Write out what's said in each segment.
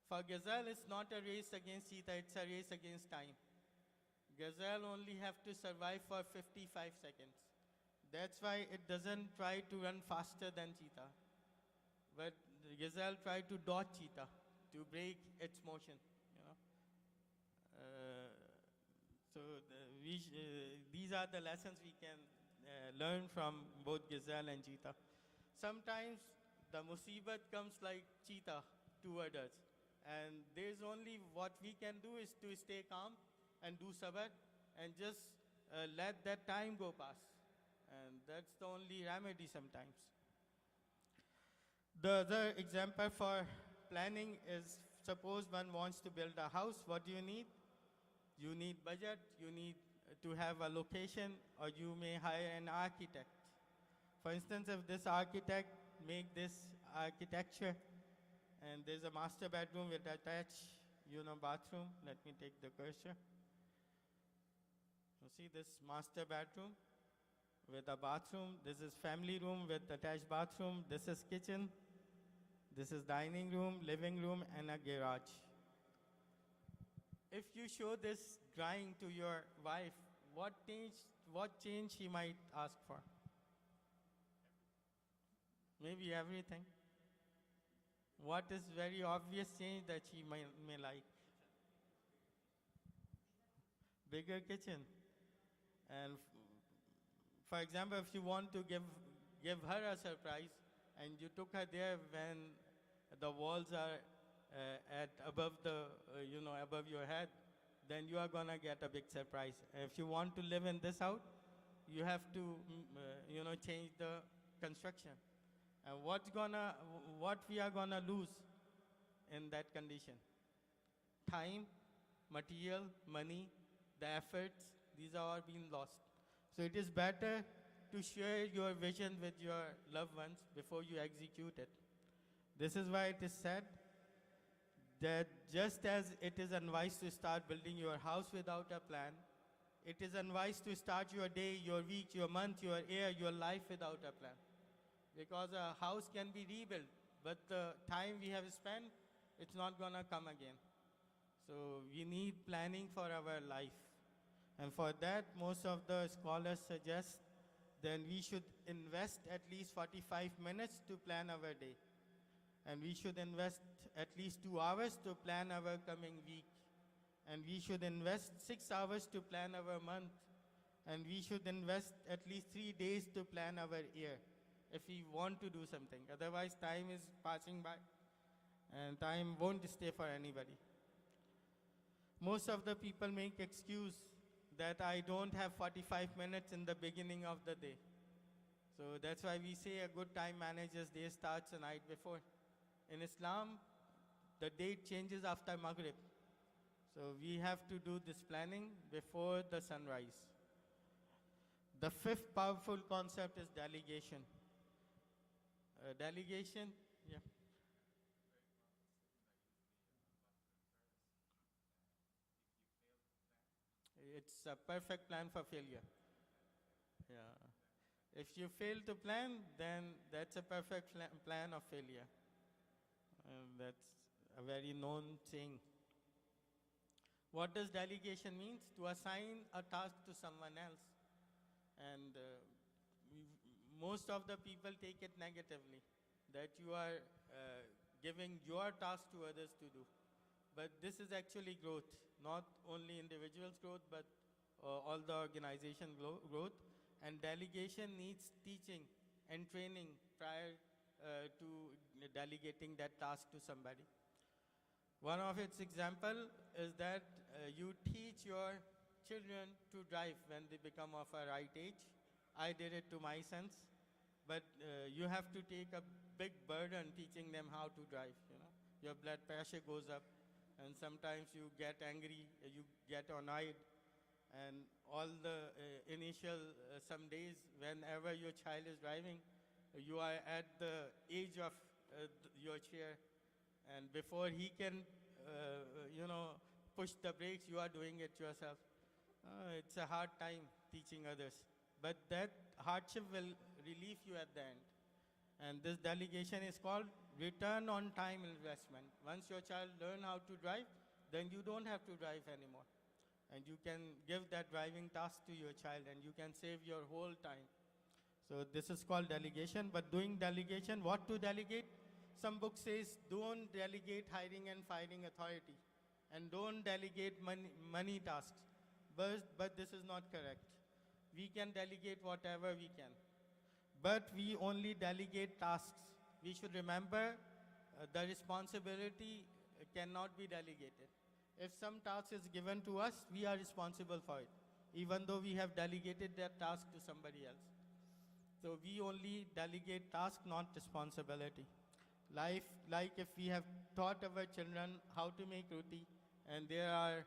For gazelle, it's not a race against cheetah, it's a race against time. Gazelle only have to survive for 55 seconds. That's why it doesn't try to run faster than cheetah. But the gazelle try to dodge cheetah to break its motion. You know. These are the lessons we can learn from both gazelle and cheetah. Sometimes the musibat comes like cheetah toward us. And there's only what we can do is to stay calm and do sabr and just let that time go past. And that's the only remedy sometimes. The other example for planning is, suppose one wants to build a house, what do you need? You need budget, you need to have a location, or you may hire an architect. For instance, if this architect make this architecture, and there's a master bedroom with attached, bathroom. Let me take the cursor. You see this master bedroom with a bathroom. This is family room with attached bathroom. This is kitchen. This is dining room, living room, and a garage. If you show this drawing to your wife, what change she might ask for? Maybe everything. What is very obvious change that she may like? Bigger kitchen. And for example, if you want to give her a surprise, and you took her there when the walls are above your head, then you are gonna get a big surprise. If you want to live in this house, you have to change the construction. And what we are gonna lose in that condition? Time, material, money, the efforts, these are all being lost. So it is better to share your vision with your loved ones before you execute it. This is why it is said that just as it is unwise to start building your house without a plan, it is unwise to start your day, your week, your month, your year, your life without a plan. Because a house can be rebuilt, but the time we have spent, it's not gonna come again. So we need planning for our life. And for that, most of the scholars suggest then we should invest at least 45 minutes to plan our day. And we should invest at least 2 hours to plan our coming week. And we should invest 6 hours to plan our month. And we should invest at least 3 days to plan our year, if we want to do something. Otherwise, time is passing by, and time won't stay for anybody. Most of the people make excuse that I don't have 45 minutes in the beginning of the day. So that's why we say a good time manager's day starts the night before. In Islam, the date changes after Maghrib. So we have to do this planning before the sunrise. The fifth powerful concept is delegation. Delegation, yeah. It's a perfect plan for failure. Yeah. If you fail to plan, then that's a perfect plan of failure. That's a very known saying. What does delegation mean? To assign a task to someone else. And most of the people take it negatively, that you are giving your task to others to do. But this is actually growth, not only individuals' growth, but all the organization growth. And delegation needs teaching and training prior to delegating that task to somebody. One of its example is that you teach your children to drive when they become of a right age. I did it to my sons, but you have to take a big burden teaching them how to drive. Your blood pressure goes up, and sometimes you get angry, you get annoyed, and all the initial some days, whenever your child is driving, you are at the age of your chair, and before he can, push the brakes, you are doing it yourself. It's a hard time teaching others, but that hardship will relieve you at the end. And this delegation is called return on time investment. Once your child learn how to drive, then you don't have to drive anymore. And you can give that driving task to your child and you can save your whole time. So this is called delegation, but doing delegation, what to delegate? Some book says don't delegate hiring and firing authority and don't delegate money tasks. But this is not correct. We can delegate whatever we can, but we only delegate tasks. We should remember the responsibility cannot be delegated. If some task is given to us, we are responsible for it, even though we have delegated that task to somebody else. So we only delegate task, not responsibility. Like if we have taught our children how to make roti, and there are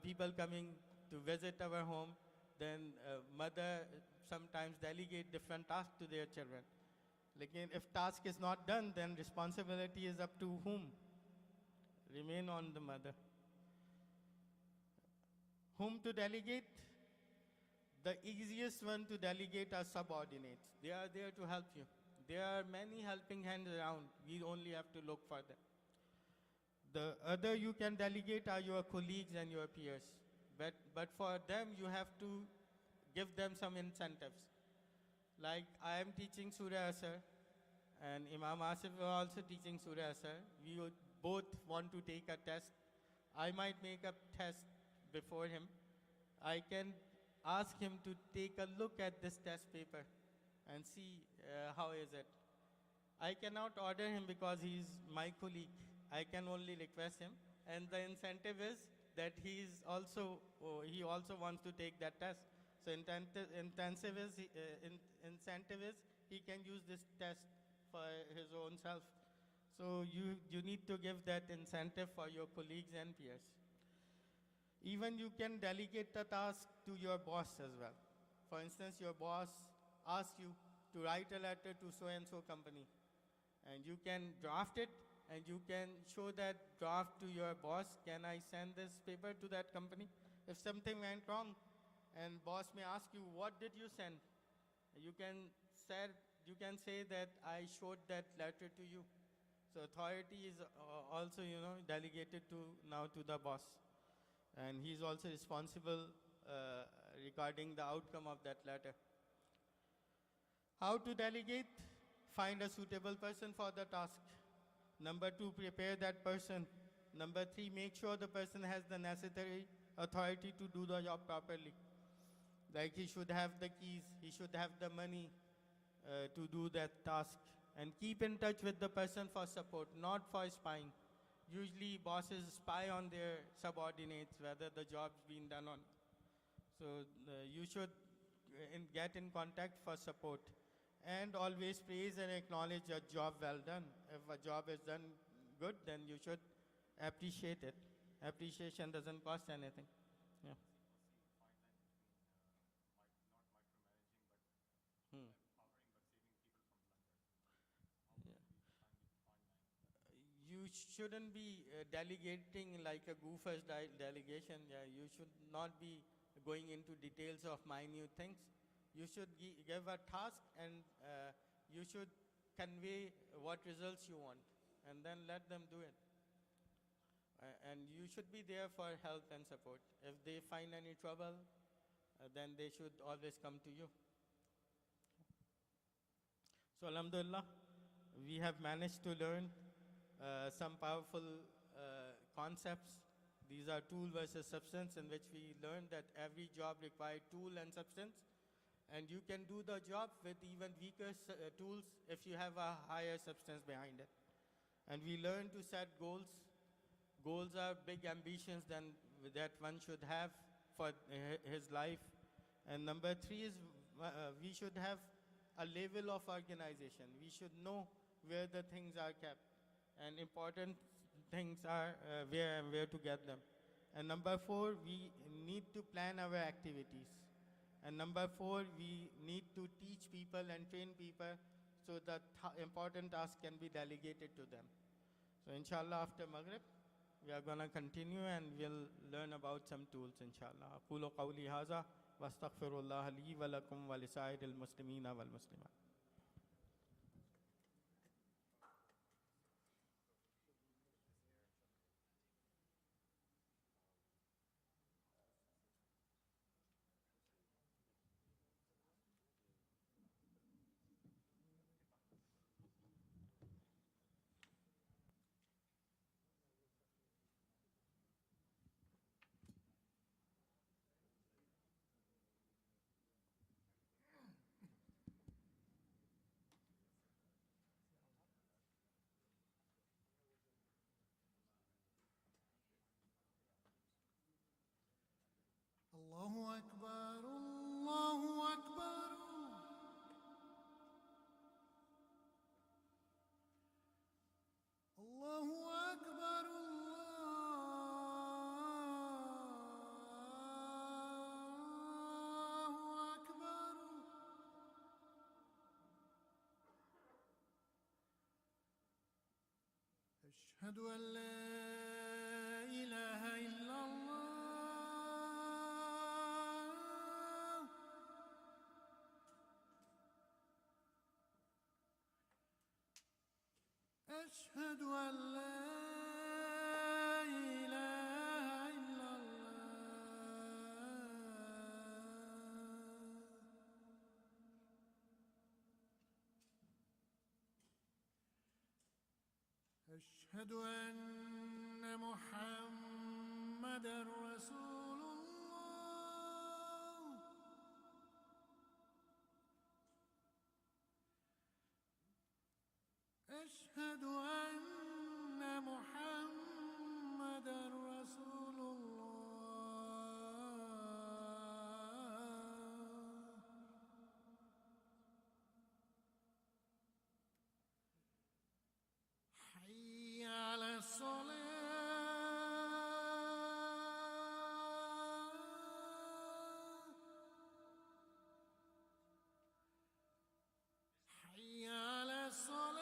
people coming to visit our home, then mother sometimes delegate different tasks to their children. Like if task is not done, then responsibility is up to whom? Remain on the mother. Whom to delegate? The easiest one to delegate are subordinates. They are there to help you. There are many helping hands around. We only have to look for them. The other you can delegate are your colleagues and your peers. But for them, you have to give them some incentives. Like I am teaching Surah Asr, and Imam Asif is also teaching Surah Asr. We would both want to take a test. I might make a test before him. I can ask him to take a look at this test paper and see how is it. I cannot order him because he is my colleague. I can only request him. And the incentive is that he also wants to take that test. So incentive is he can use this test for his own self. So you need to give that incentive for your colleagues and peers. Even you can delegate the task to your boss as well. For instance, your boss asks you to write a letter to so-and-so company. And you can draft it and you can show that draft to your boss. Can I send this paper to that company? If something went wrong and boss may ask you, what did you send? You can say that I showed that letter to you. So authority is also, delegated now to the boss. And he's also responsible regarding the outcome of that letter. How to delegate? Find a suitable person for the task. Number 2, prepare that person. Number 3, make sure the person has the necessary authority to do the job properly. Like he should have the keys, he should have the money to do that task. And keep in touch with the person for support, not for spying. Usually bosses spy on their subordinates whether the job's been done on. So you should get in contact for support. And always praise and acknowledge a job well done. If a job is done good, then you should appreciate it. Appreciation doesn't cost anything. Yeah. Hmm. You shouldn't be delegating like a goofer's delegation. Yeah, you should not be going into details of minute things. You should give a task and you should convey what results you want and then let them do it. And you should be there for help and support. If they find any trouble, then they should always come to you. So Alhamdulillah, we have managed to learn some powerful concepts. These are tool versus substance, in which we learned that every job requires tool and substance. And you can do the job with even weaker tools if you have a higher substance behind it. And we learn to set goals. Goals are big ambitions that one should have for his life. And number 3 is we should have a level of organization. We should know where the things are kept. And important things are where to get them. And number 4, we need to plan our activities. And number 4, we need to teach people and train people so that important tasks can be delegated to them. So inshallah, after Maghrib, we are going to continue and we'll learn about some tools, inshallah. أقول قولي هذا واستغفر الله لي ولكم ولسائر المسلمين والمسلمات. أكبر الله أكبر الله أكبر الله أكبر أشهد أن لا إله إلا الله أشهد أن لا إله إلا الله أشهد أن محمدًا رسول الله أشهد أن محمدًا رسول الله حي على الصلاة حي على الصلاة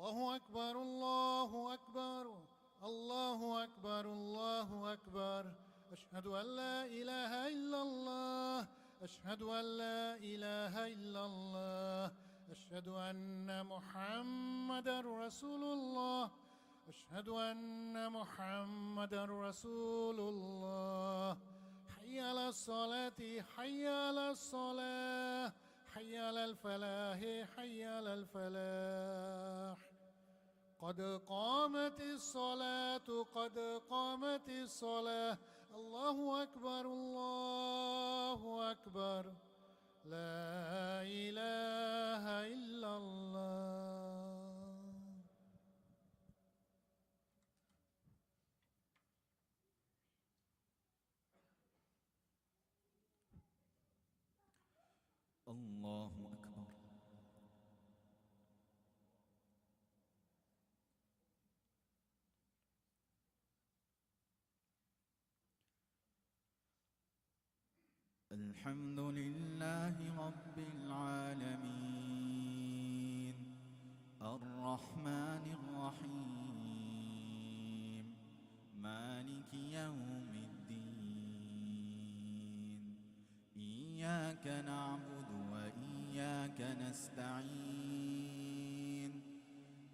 الله أكبر الله أكبر الله أكبر الله أكبر أشهد أن لا إله إلا الله أشهد أن لا إله إلا الله أشهد أن محمدا رسول الله أشهد أن محمدا رسول الله حي على الصلاة حي على الصلاة حي على الفلاح حي على الفلاح قد قامت الصلاة قد قامت الصلاة الله أكبر الله أكبر لا إله إلا الله. الله أكبر. الحمد لله رب العالمين الرحمن الرحيم مالك يوم الدين إياك نعبد وإياك نستعين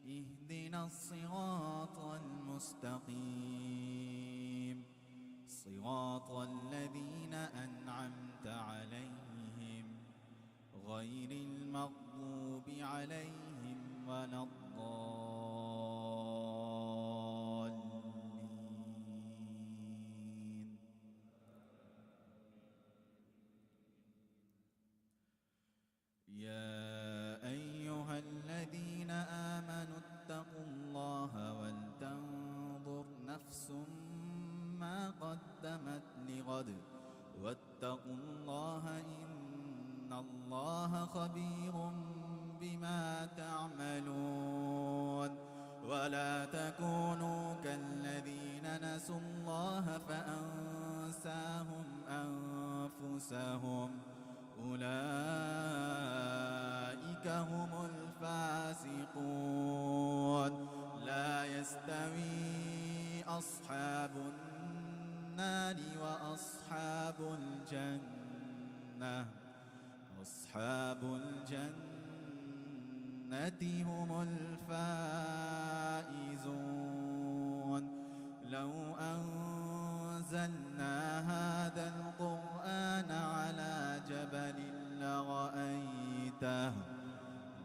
اهدنا الصراط المستقيم صراط الذين أنعمت عليهم غير المغضوب عليهم ولا الضالين. يا أيها الذين آمنوا اتقوا الله ولتنظر نفس ما قدمت لغد واتقوا الله إن الله خبير بما تعملون ولا تكونوا كالذين نسوا الله فأنساهم أنفسهم أولئك هم الفاسقون. لا يستوي أصحاب النار وأصحاب الجنة أصحاب الجنة هم الفائزون. لو أنزلنا هذا القرآن على جبل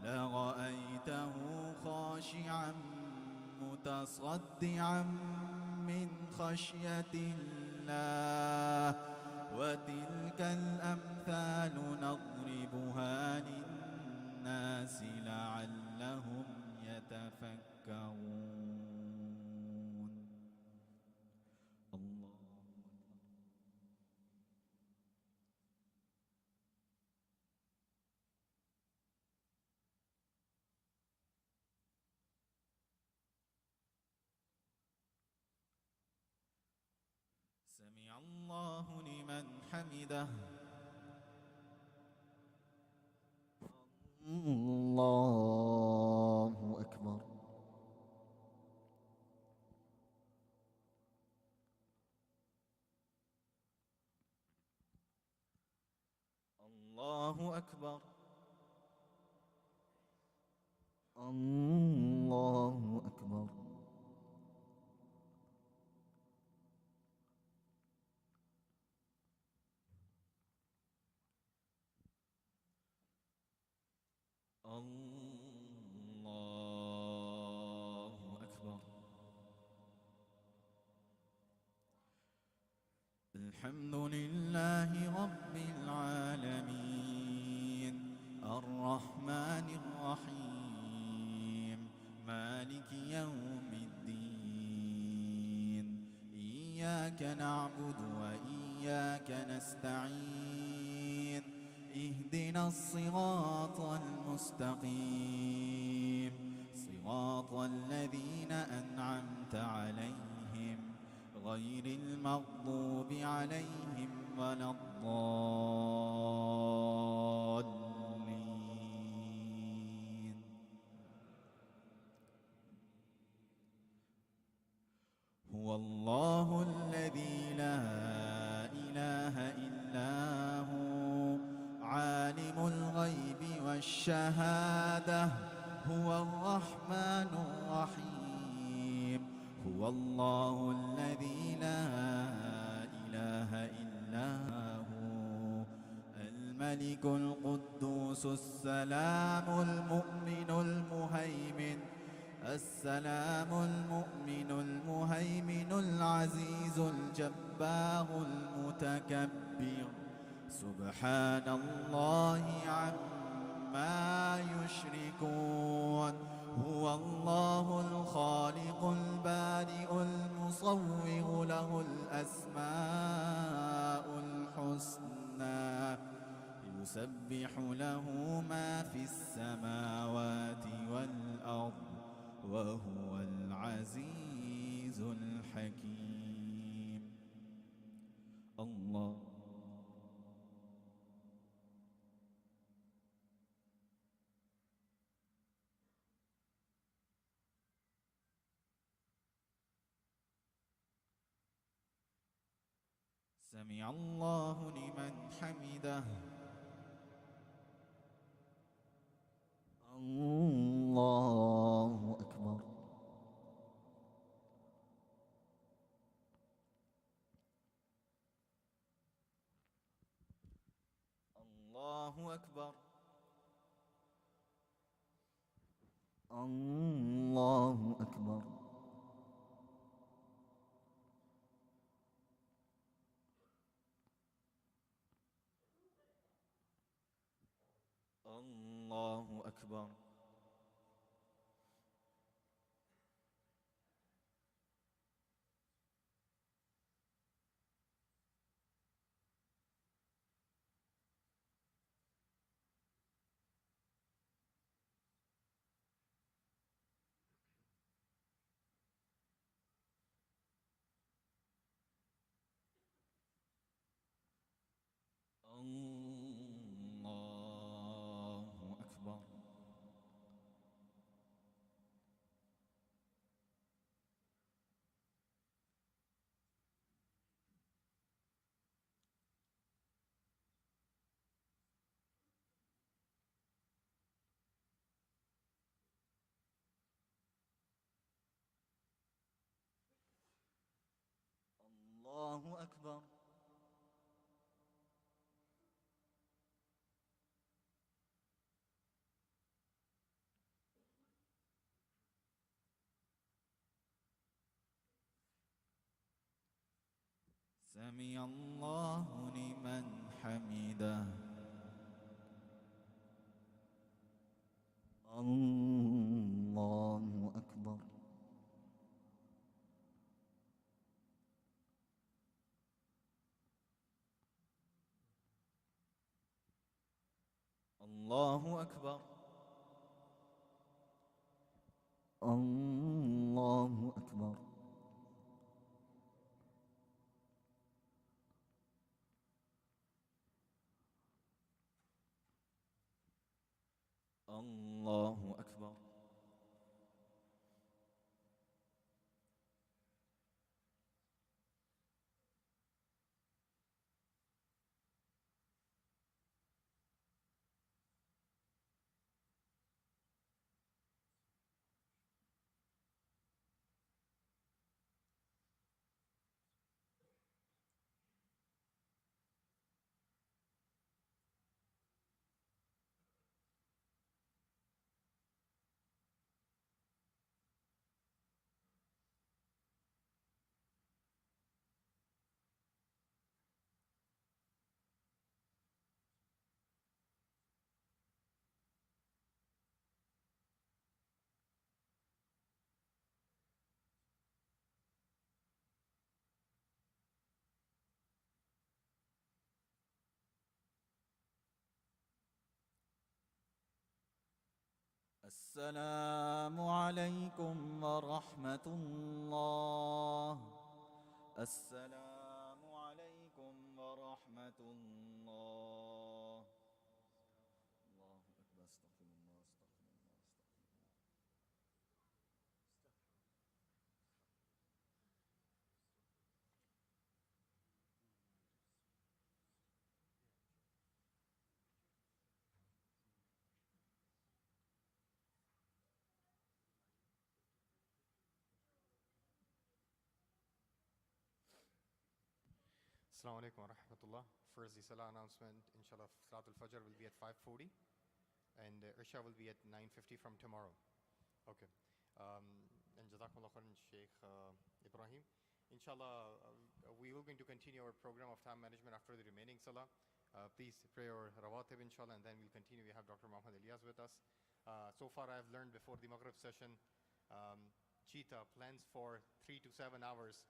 لرأيته خاشعا متصدعا من خشية الله وتلك الأمثال نضربها للناس لعلهم يتفكرون. الله سمع الله لمن حمده. الله أكبر. الله أكبر. الله أكبر. الله أكبر. الحمد لله رب العالمين الرحمن الرحيم مالك يوم الدين إياك نعبد وإياك نستعين اهدنا الصراط المستقيم صراط الذين أنعمت عليهم غير المغضوب عليهم ولا الضالين. الشهادة هو الرحمن الرحيم هو الله الذي لا إله إلا هو الملك القدوس السلام المؤمن المهيمن السلام المؤمن المهيمن العزيز الجبار المتكبر سبحان الله عما يشركون هو الله الخالق البارئ المصور له الأسماء الحسنى يسبح له ما في السماوات والأرض وهو العزيز الحكيم الله سمع الله لمن حمده الله أكبر الله أكبر الله أكبر الله أكبر الله أكبر الله أكبر سمع الله لمن حمده الله أكبر الله أكبر الله أكبر الله أكبر السلام عليكم ورحمة الله السلام عليكم ورحمة الله الله أكبر استغفر الله استغفر الله Assalamu alaikum wa rahmatullah. First, the Salah announcement, inshallah, Salatul Fajr will be at 5:40 and Isha will be at 9:50 from tomorrow. Okay. And Jazakumullah khairan, Sheikh Ibrahim. Inshallah, we will going to continue our program of time management after the remaining Salah. Please pray your rawatib, inshallah, and then we'll continue. We have Dr. Muhammad Ilyas with us. So far, I've learned before the Maghrib session, cheetah plans for 3 to 7 hours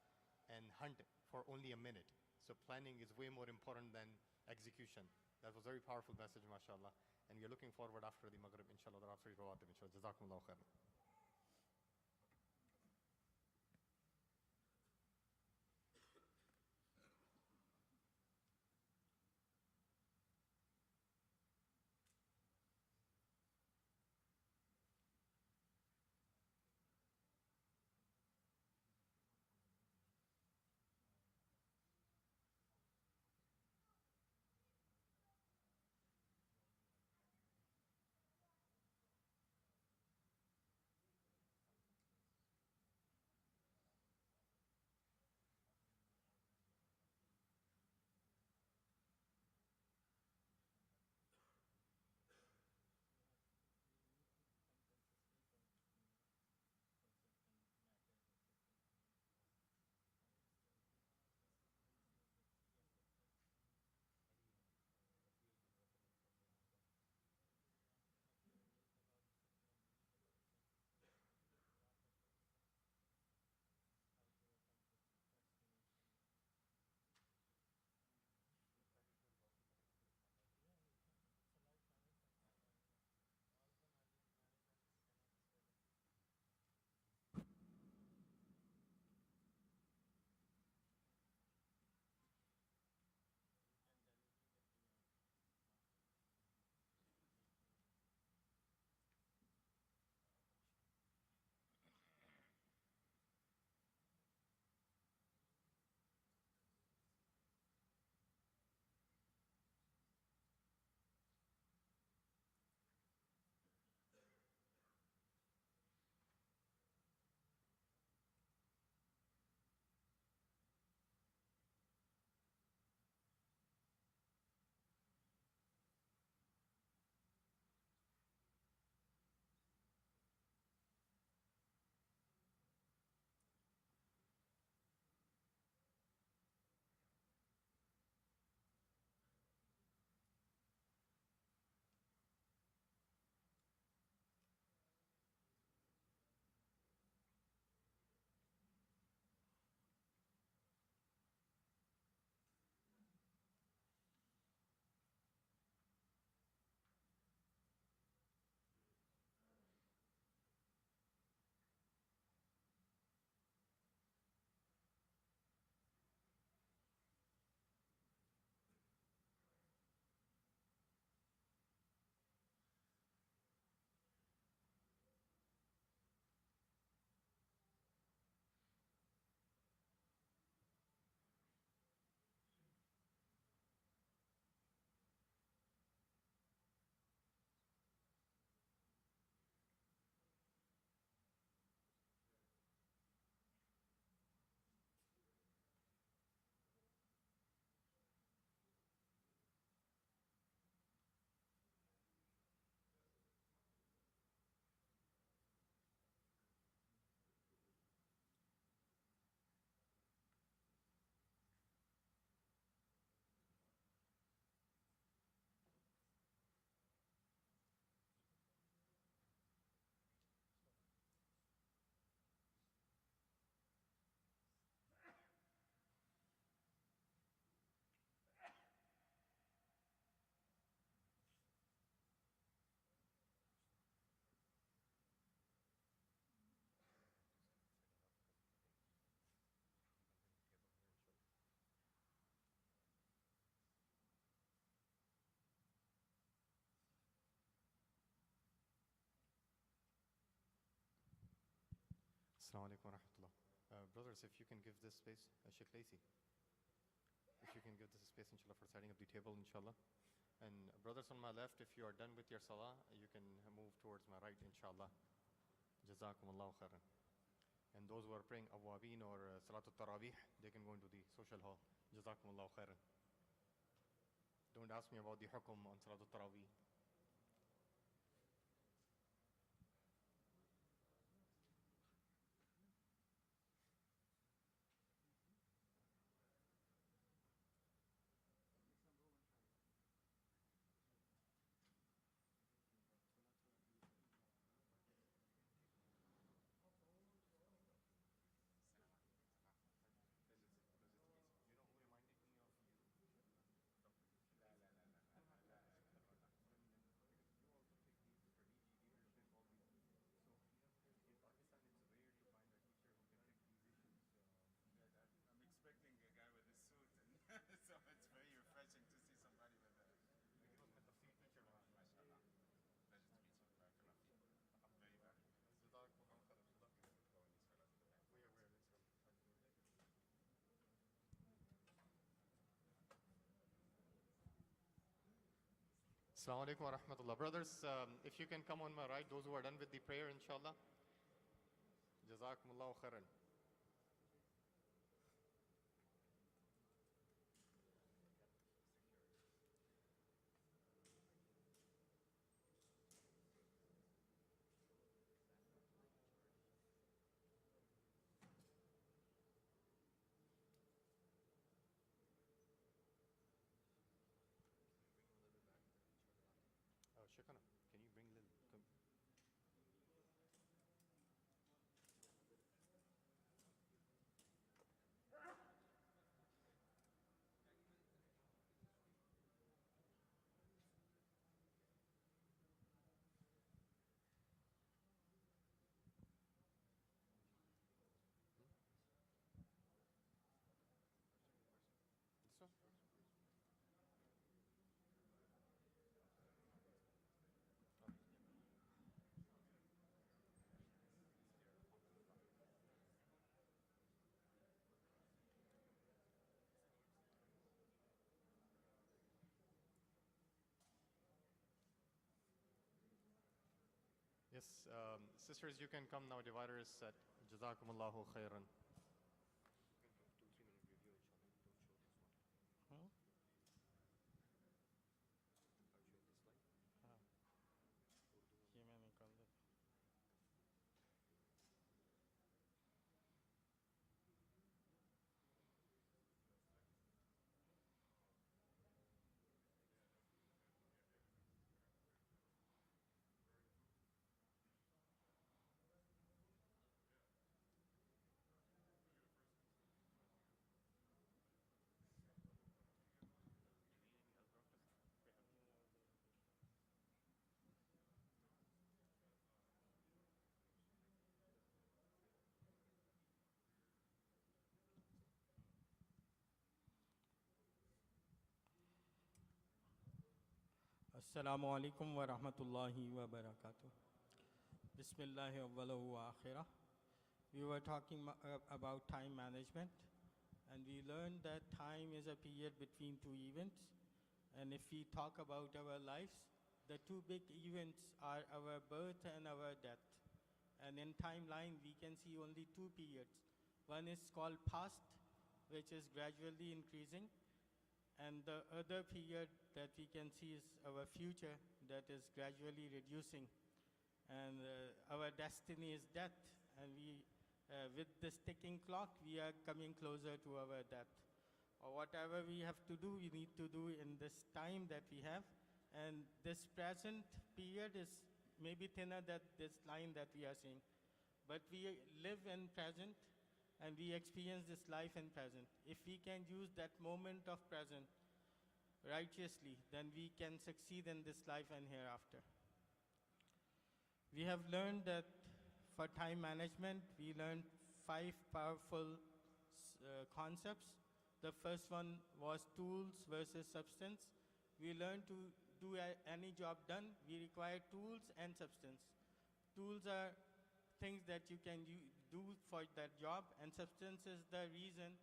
and hunt for only a minute. So planning is way more important than execution. That was a very powerful message, mashallah. And we are looking forward after the Maghrib, inshallah, after the rawatib, inshallah. Jazakumullah khairan. Assalamu alaikum wa rahmatullah. Brothers, if you can give this space, Sheikh Lacy, if you can give this space, inshallah, for setting up the table, inshallah. And brothers on my left, if you are done with your salah, you can move towards my right, inshallah. Jazakumullahu khairan. And those who are praying Awwabin or Salatul Taraweeh, they can go into the social hall. Jazakumullah. Jazakumullahu khairan. Don't ask me about the hukum on Salatul Taraweeh. Assalamu alaikum wa rahmatullah. Brothers, if you can come on my right, those who are done with the prayer, inshallah. Jazakumullahu khairan. Shekana, can you bring Lil? Come. This one? Yes, sisters, you can come now. Divider is set. Jazakumullahu khairan. ये मैं निकाल देता हूँ. Assalamu alaikum wa rahmatullahi wa barakatuh. Bismillahi awwalahu wa akhirah. We were talking about time management, and we learned that time is a period between two events. And if we talk about our lives, the two big events are our birth and our death. And in timeline, we can see only two periods. One is called past, which is gradually increasing, and the other period that we can see is our future, that is gradually reducing. And our destiny is death, and we, with this ticking clock, we are coming closer to our death. Or whatever we have to do, we need to do in this time that we have. And this present period is maybe thinner than this line that we are seeing. But we live in present, and we experience this life in present. If we can use that moment of present righteously, then we can succeed in this life and hereafter. We have learned that for time management, we learned 5 powerful concepts. The first one was tools versus substance. We learned to do any job done, we require tools and substance. Tools are things that you can do for that job, and substance is the reason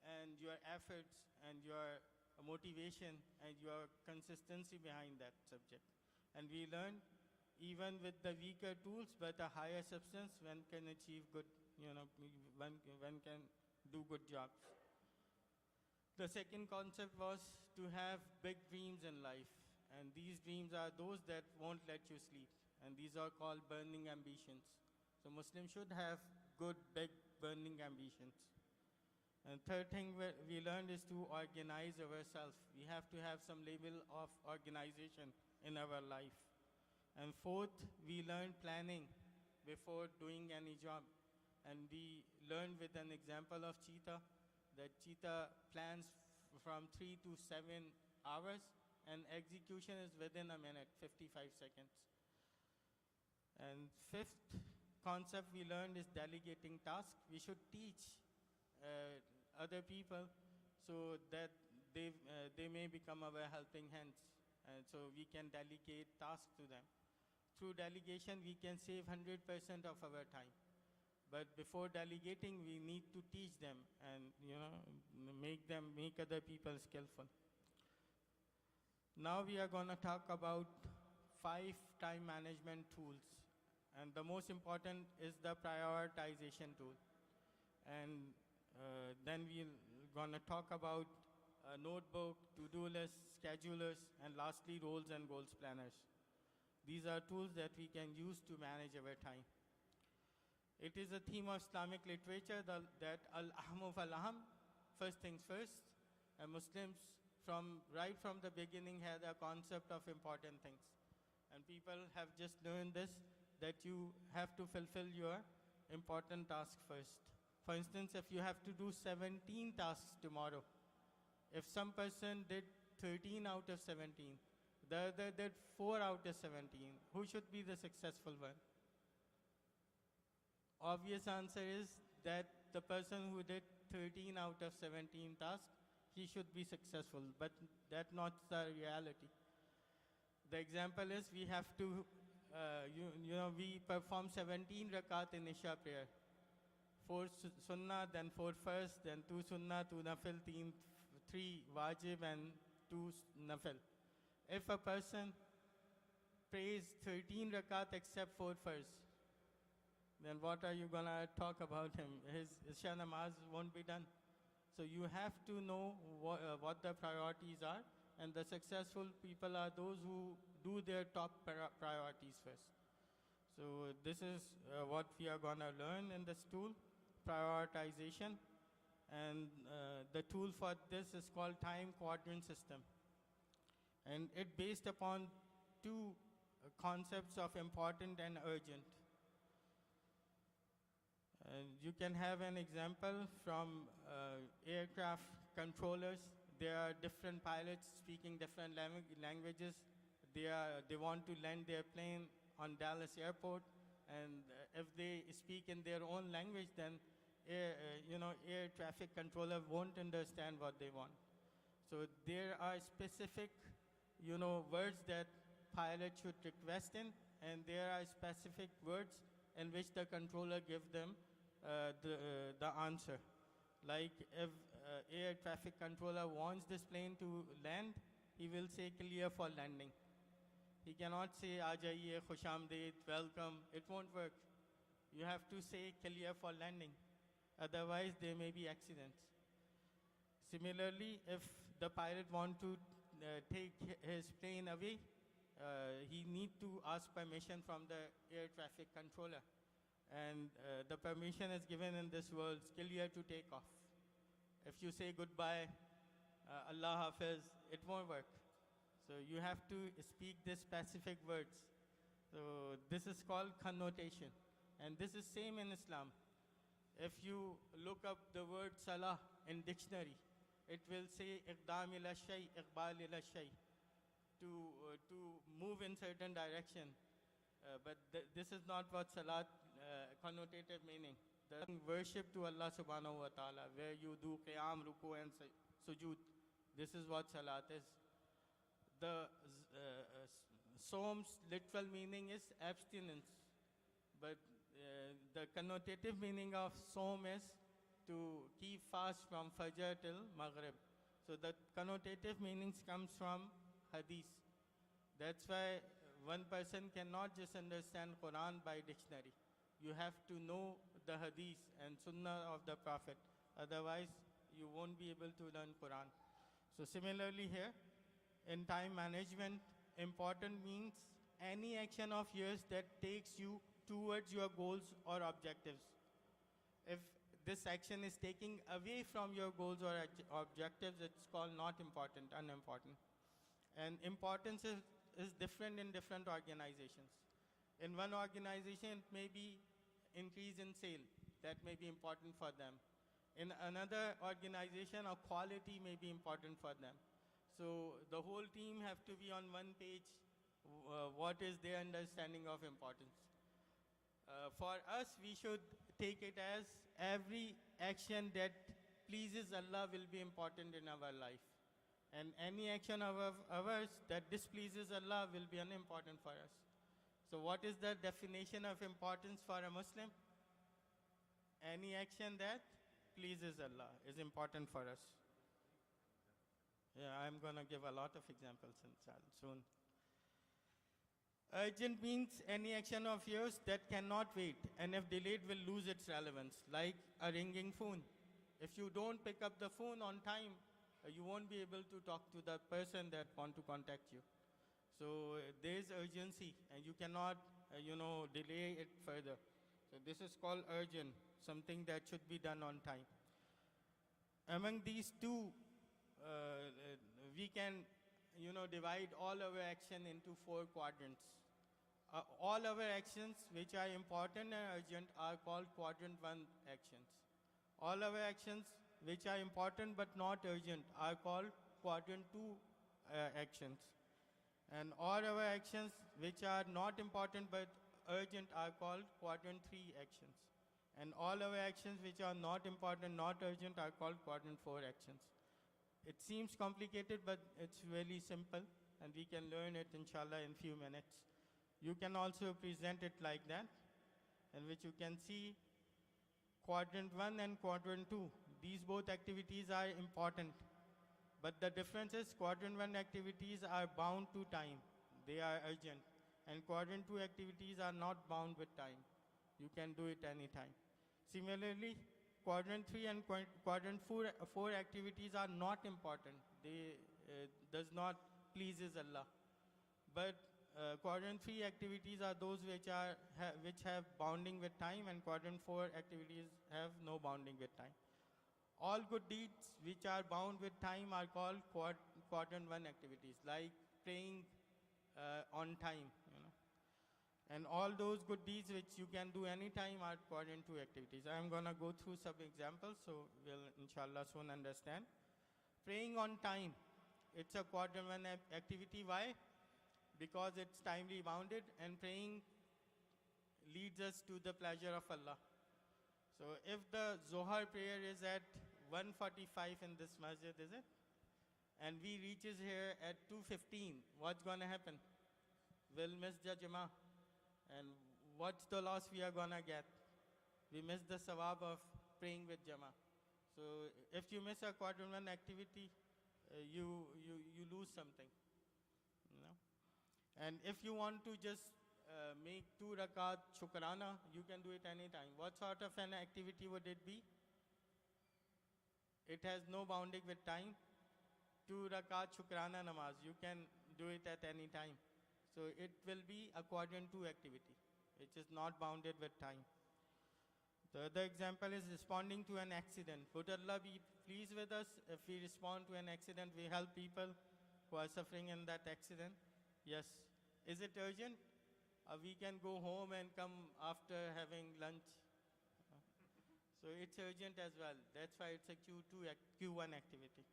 and your efforts and your motivation and your consistency behind that subject. And we learn even with the weaker tools but a higher substance, one can achieve good, one can do good jobs. The second concept was to have big dreams in life. And these dreams are those that won't let you sleep. And these are called burning ambitions. So Muslims should have good, big, burning ambitions. And third thing we learned is to organize ourselves. We have to have some level of organization in our life. And fourth, we learned planning before doing any job. And we learned with an example of cheetah, that cheetah plans from 3 to 7 hours, and execution is within a minute, 55 seconds. And fifth concept we learned is delegating tasks. We should teach other people so that they may become our helping hands. And so we can delegate tasks to them. Through delegation, we can save 100% of our time. But before delegating, we need to teach them and make other people skillful. Now we are going to talk about 5 time management tools. And the most important is the prioritization tool. And then we're going to talk about a notebook, to-do list, schedulers, and lastly, roles and goals planners. These are tools that we can use to manage our time. It is a theme of Islamic literature that al-ahmu fal-aham, first things first, and Muslims right from the beginning had a concept of important things. And people have just learned this, that you have to fulfill your important task first. For instance, if you have to do 17 tasks tomorrow, if some person did 13 out of 17, the other did 4 out of 17, who should be the successful one? Obvious answer is that the person who did 13 out of 17 tasks, he should be successful, but that's not the reality. The example is we have to, we perform 17 rakat in Isha prayer. 4 sunnah, then 4 first, then 2 sunnah, 2 nafil, 3 wajib, and 2 nafil. If a person prays 13 rakat except 4 first, then what are you going to talk about him? His Isha namaz won't be done. So you have to know what the priorities are, and the successful people are those who do their top priorities first. So this is what we are going to learn in this tool, prioritization. And the tool for this is called time quadrant system. And it based upon 2 concepts of important and urgent. You can have an example from aircraft controllers. There are different pilots speaking different languages. They want to land their plane on Dallas airport, and if they speak in their own language, then air traffic controller won't understand what they want. So there are specific words that pilot should request in, and there are specific words in which the controller gives them the answer. Like if air traffic controller wants this plane to land, he will say clear for landing. He cannot say aa jaiye, khush aamdeed, welcome. It won't work. You have to say clear for landing. Otherwise, there may be accidents. Similarly, if the pilot wants to take his plane away, he needs to ask permission from the air traffic controller. And the permission is given in this world, clear to take off. If you say goodbye, Allah Hafiz, it won't work. So you have to speak these specific words. So this is called connotation. And this is same in Islam. If you look up the word salah in dictionary, it will say iqdam ila shay, iqbal ila shay, to move in certain direction. But this is not what salat connotative meaning. The worship to Allah subhanahu wa ta'ala, where you do qiyam, ruku, and sujood. This is what salat is. The Som's literal meaning is abstinence. But the connotative meaning of Som is to keep fast from Fajr till Maghrib. So the connotative meanings comes from Hadith. That's why one person cannot just understand Quran by dictionary. You have to know the Hadith and Sunnah of the Prophet. Otherwise, you won't be able to learn Quran. So similarly here, in time management, important means any action of yours that takes you towards your goals or objectives. If this action is taking away from your goals or objectives, it's called not important, unimportant. And importance is different in different organizations. In one organization, it may be increase in sale. That may be important for them. In another organization, a quality may be important for them. So the whole team have to be on one page, what is their understanding of importance. For us, we should take it as every action that pleases Allah will be important in our life. And any action of ours that displeases Allah will be unimportant for us. So what is the definition of importance for a Muslim? Any action that pleases Allah is important for us. Yeah, I'm going to give a lot of examples soon. Urgent means any action of yours that cannot wait, and if delayed will lose its relevance, like a ringing phone. If you don't pick up the phone on time, you won't be able to talk to the person that want to contact you. So there is urgency, and you cannot, delay it further. So this is called urgent, something that should be done on time. Among these two, we can, divide all our action into 4 quadrants. All our actions which are important and urgent are called quadrant 1 actions. All our actions which are important but not urgent are called quadrant 2 actions. And all our actions which are not important but urgent are called quadrant 3 actions. And all our actions which are not important, not urgent are called quadrant 4 actions. It seems complicated, but it's really simple, and we can learn it, inshallah, in few minutes. You can also present it like that, in which you can see quadrant 1 and quadrant 2. These both activities are important, but the difference is quadrant 1 activities are bound to time. They are urgent, and quadrant 2 activities are not bound with time. You can do it anytime. Similarly, quadrant 3 and quadrant 4 activities are not important. They does not pleases Allah. But quadrant 3 activities are those which have bounding with time, and quadrant 4 activities have no bounding with time. All good deeds which are bound with time are called quadrant 1 activities, like praying on time. And all those good deeds which you can do anytime are quadrant 2 activities. I'm going to go through some examples, so we'll inshallah soon understand. Praying on time, it's a quadrant 1 activity. Why? Because it's timely bounded, and praying leads us to the pleasure of Allah. So if the Zohar prayer is at 1:45 in this masjid, is it? And we reaches here at 2:15, what's going to happen? We'll miss the Jama'ah. And what's the loss we are going to get? We miss the sawab of praying with Jama'ah. So if you miss a quadrant 1 activity, you lose something. And if you want to just make 2 rakat shukrana, you can do it anytime. What sort of an activity would it be? It has no bounding with time. 2 rakat shukrana namaz, you can do it at any time. So it will be a quadrant 2 activity, which is not bounded with time. The other example is responding to an accident. Would Allah be pleased with us if we respond to an accident, we help people who are suffering in that accident? Yes. Is it urgent? We can go home and come after having lunch. So it's urgent as well. That's why it's a Q1 activity.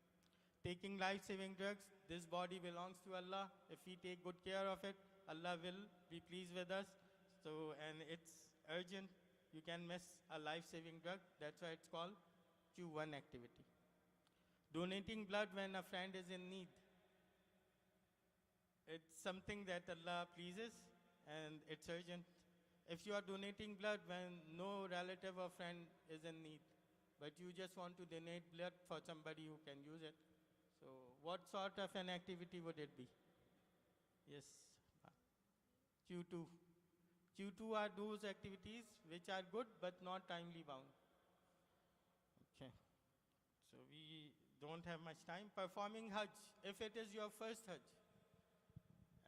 Taking life-saving drugs, this body belongs to Allah. If we take good care of it, Allah will be pleased with us. So, and it's urgent. You can miss a life-saving drug. That's why it's called Q1 activity. Donating blood when a friend is in need. It's something that Allah pleases, and it's urgent. If you are donating blood when no relative or friend is in need, but you just want to donate blood for somebody who can use it, so what sort of an activity would it be? Yes, Q2. Q2 are those activities which are good but not timely bound. Okay, so we don't have much time. Performing Hajj, if it is your first Hajj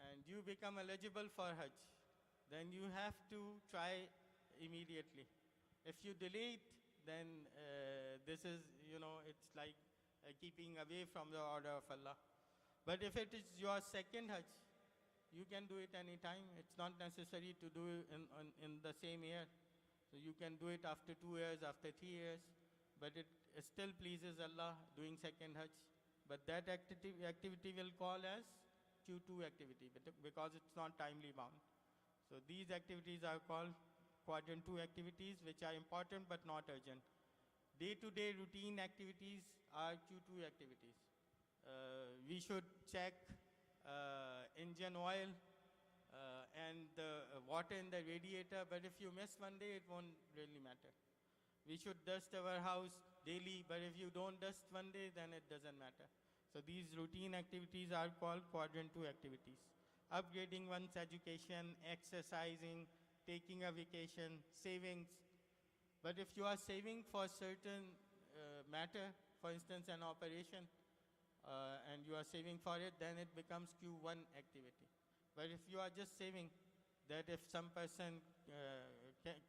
and you become eligible for Hajj, then you have to try immediately. If you delay it, then this is, it's like keeping away from the order of Allah. But if it is your second Hajj, you can do it anytime. It's not necessary to do it in the same year. So you can do it after 2 years, after 3 years, but it still pleases Allah doing second Hajj. But that activity will call as Q2 activity because it's not timely bound. So these activities are called Quadrant 2 activities, which are important but not urgent. Day-to-day routine activities are Q2 activities. We should check engine oil and the water in the radiator, but if you miss one day, it won't really matter. We should dust our house daily, but if you don't dust one day, then it doesn't matter. So these routine activities are called Quadrant 2 activities. Upgrading one's education, exercising, taking a vacation, savings. But if you are saving for certain matter, for instance, an operation, and you are saving for it, then it becomes Q1 activity. But if you are just saving that if some person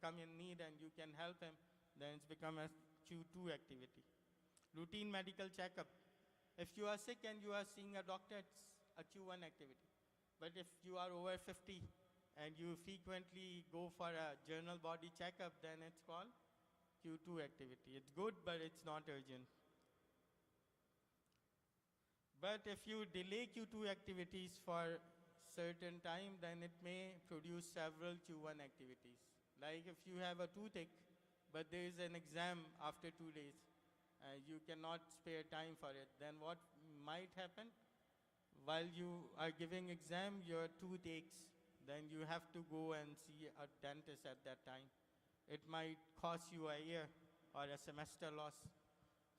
come in need and you can help him, then it's become a Q2 activity. Routine medical checkup. If you are sick and you are seeing a doctor, it's a Q1 activity. But if you are over 50 and you frequently go for a general body checkup, then it's called Q2 activity. It's good, but it's not urgent. But if you delay Q2 activities for certain time, then it may produce several Q1 activities. Like if you have a toothache, but there is an exam after 2 days, you cannot spare time for it, then what might happen? While you are giving exam, your tooth aches, then you have to go and see a dentist at that time. It might cost you a year or a semester loss.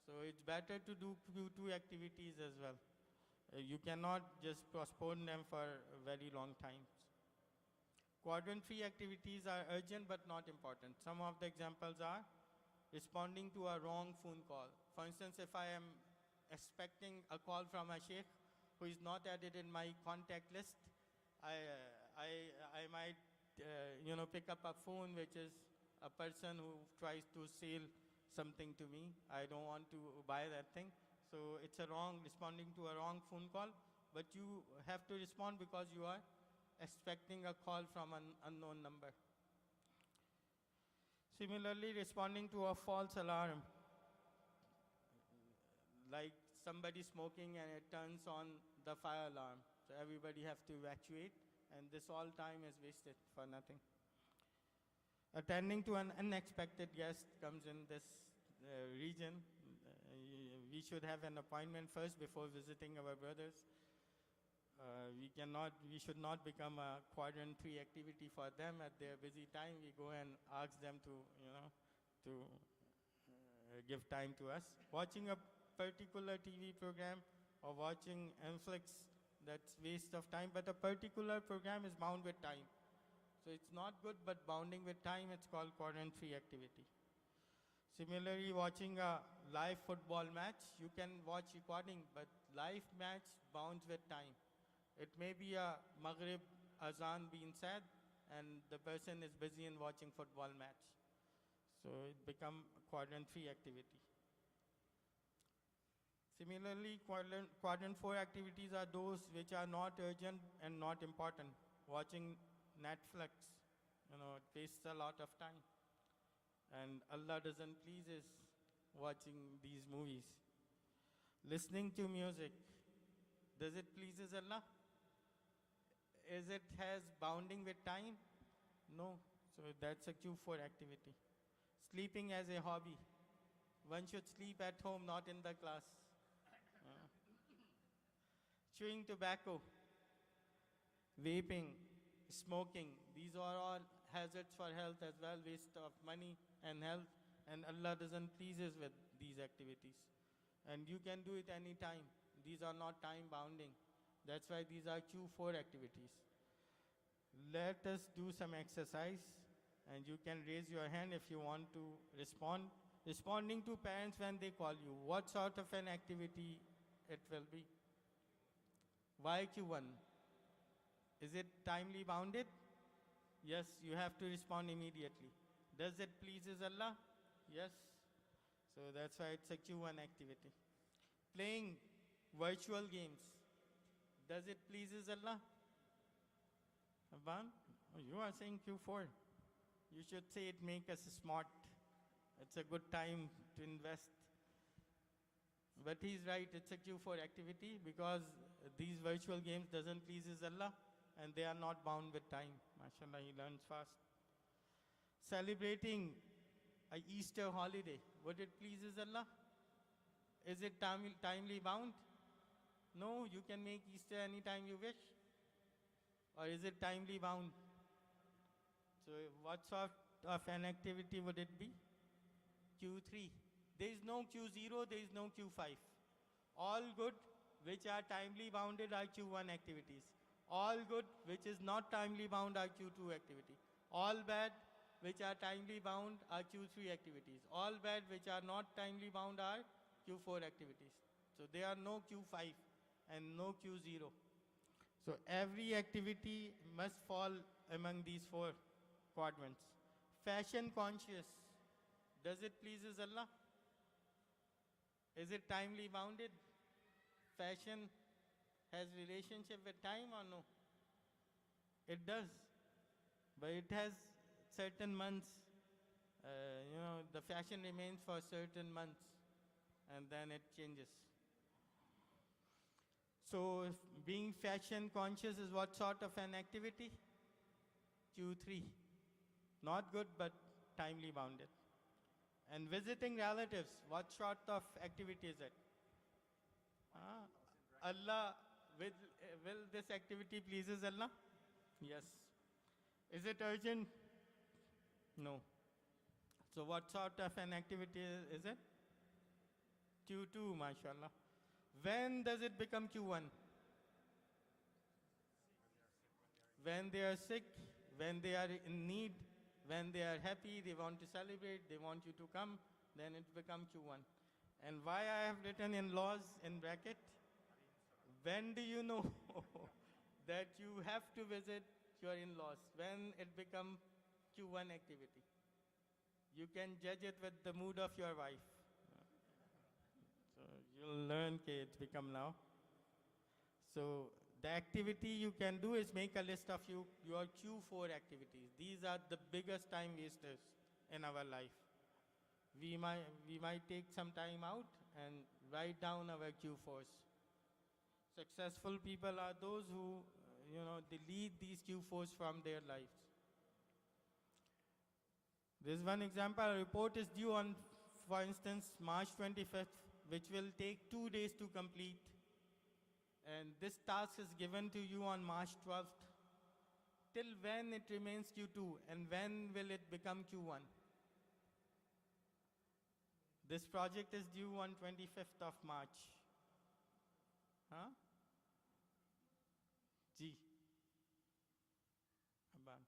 So it's better to do Q2 activities as well. You cannot just postpone them for very long times. Quadrant 3 activities are urgent but not important. Some of the examples are responding to a wrong phone call. For instance, if I am expecting a call from a sheikh who is not added in my contact list, I might pick up a phone which is a person who tries to sell something to me. I don't want to buy that thing. So it's responding to a wrong phone call, but you have to respond because you are expecting a call from an unknown number. Similarly, responding to a false alarm, like somebody smoking and it turns on the fire alarm. So everybody have to evacuate, and this all time is wasted for nothing. Attending to an unexpected guest comes in this region. We should have an appointment first before visiting our brothers. We should not become a Quadrant 3 activity for them at their busy time. We go and ask them to give time to us. Watching a particular TV program or watching Netflix, that's waste of time, but a particular program is bound with time. So it's not good, but bounding with time, it's called Quadrant 3 activity. Similarly, watching a live football match, you can watch recording, but live match bounds with time. It may be a Maghrib azan being said, and the person is busy in watching football match. So it become Quadrant 3 activity. Similarly, Quadrant 4 activities are those which are not urgent and not important. Watching Netflix, it wastes a lot of time. And Allah doesn't pleases watching these movies. Listening to music, does it pleases Allah? Is it has bounding with time? No. So that's a Q4 activity. Sleeping as a hobby. One should sleep at home, not in the class. Chewing tobacco, vaping, smoking, these are all hazards for health as well, waste of money and health, and Allah doesn't pleases with these activities. And you can do it anytime. These are not time bounding. That's why these are Q4 activities. Let us do some exercise, and you can raise your hand if you want to respond. Responding to parents when they call you. What sort of an activity it will be? Why Q1? Is it timely bounded? Yes, you have to respond immediately. Does it pleases Allah? Yes. So that's why it's a Q1 activity. Playing virtual games. Does it pleases Allah? Abban? Oh, you are saying Q4. You should say it make us smart. It's a good time to invest. But he's right, it's a Q4 activity because these virtual games doesn't pleases Allah and they are not bound with time. MashaAllah, he learns fast. Celebrating a Easter holiday, would it pleases Allah? Is it timely bound? No, you can make Easter anytime you wish. Or is it timely bound? So what sort of an activity would it be? Q3. There is no Q0, there is no Q5. All good which are timely bounded are Q1 activities. All good which is not timely bound are Q2 activity. All bad which are timely bound are Q3 activities. All bad which are not timely bound are Q4 activities. So there are no Q5 and no Q0. So every activity must fall among these four quadrants. Fashion conscious. Does it pleases Allah? Is it timely bounded? Fashion has relationship with time or no? It does. But it has certain months. The fashion remains for certain months and then it changes. So being fashion conscious is what sort of an activity? Q3. Not good but timely bounded. And visiting relatives, what sort of activity is it? Allah, will this activity pleases Allah? Yes. Is it urgent? No. So what sort of an activity is it? Q2, mashallah. When does it become Q1? When they are sick, when they are in need, when they are happy, they want to celebrate, they want you to come, then it becomes Q1. And why I have written in-laws in bracket? When do you know that you have to visit your in-laws? When it becomes Q1 activity. You can judge it with the mood of your wife. So you'll learn that it's become now. So the activity you can do is make a list of your Q4 activities. These are the biggest time wasters in our life. We might take some time out and write down our Q4s. Successful people are those who, delete these Q4s from their lives. There's one example, a report is due on, for instance, March 25th, which will take 2 days to complete. And this task is given to you on March 12th. Till when it remains Q2 and when will it become Q1? This project is due on 25th of March. Huh? G. Abban.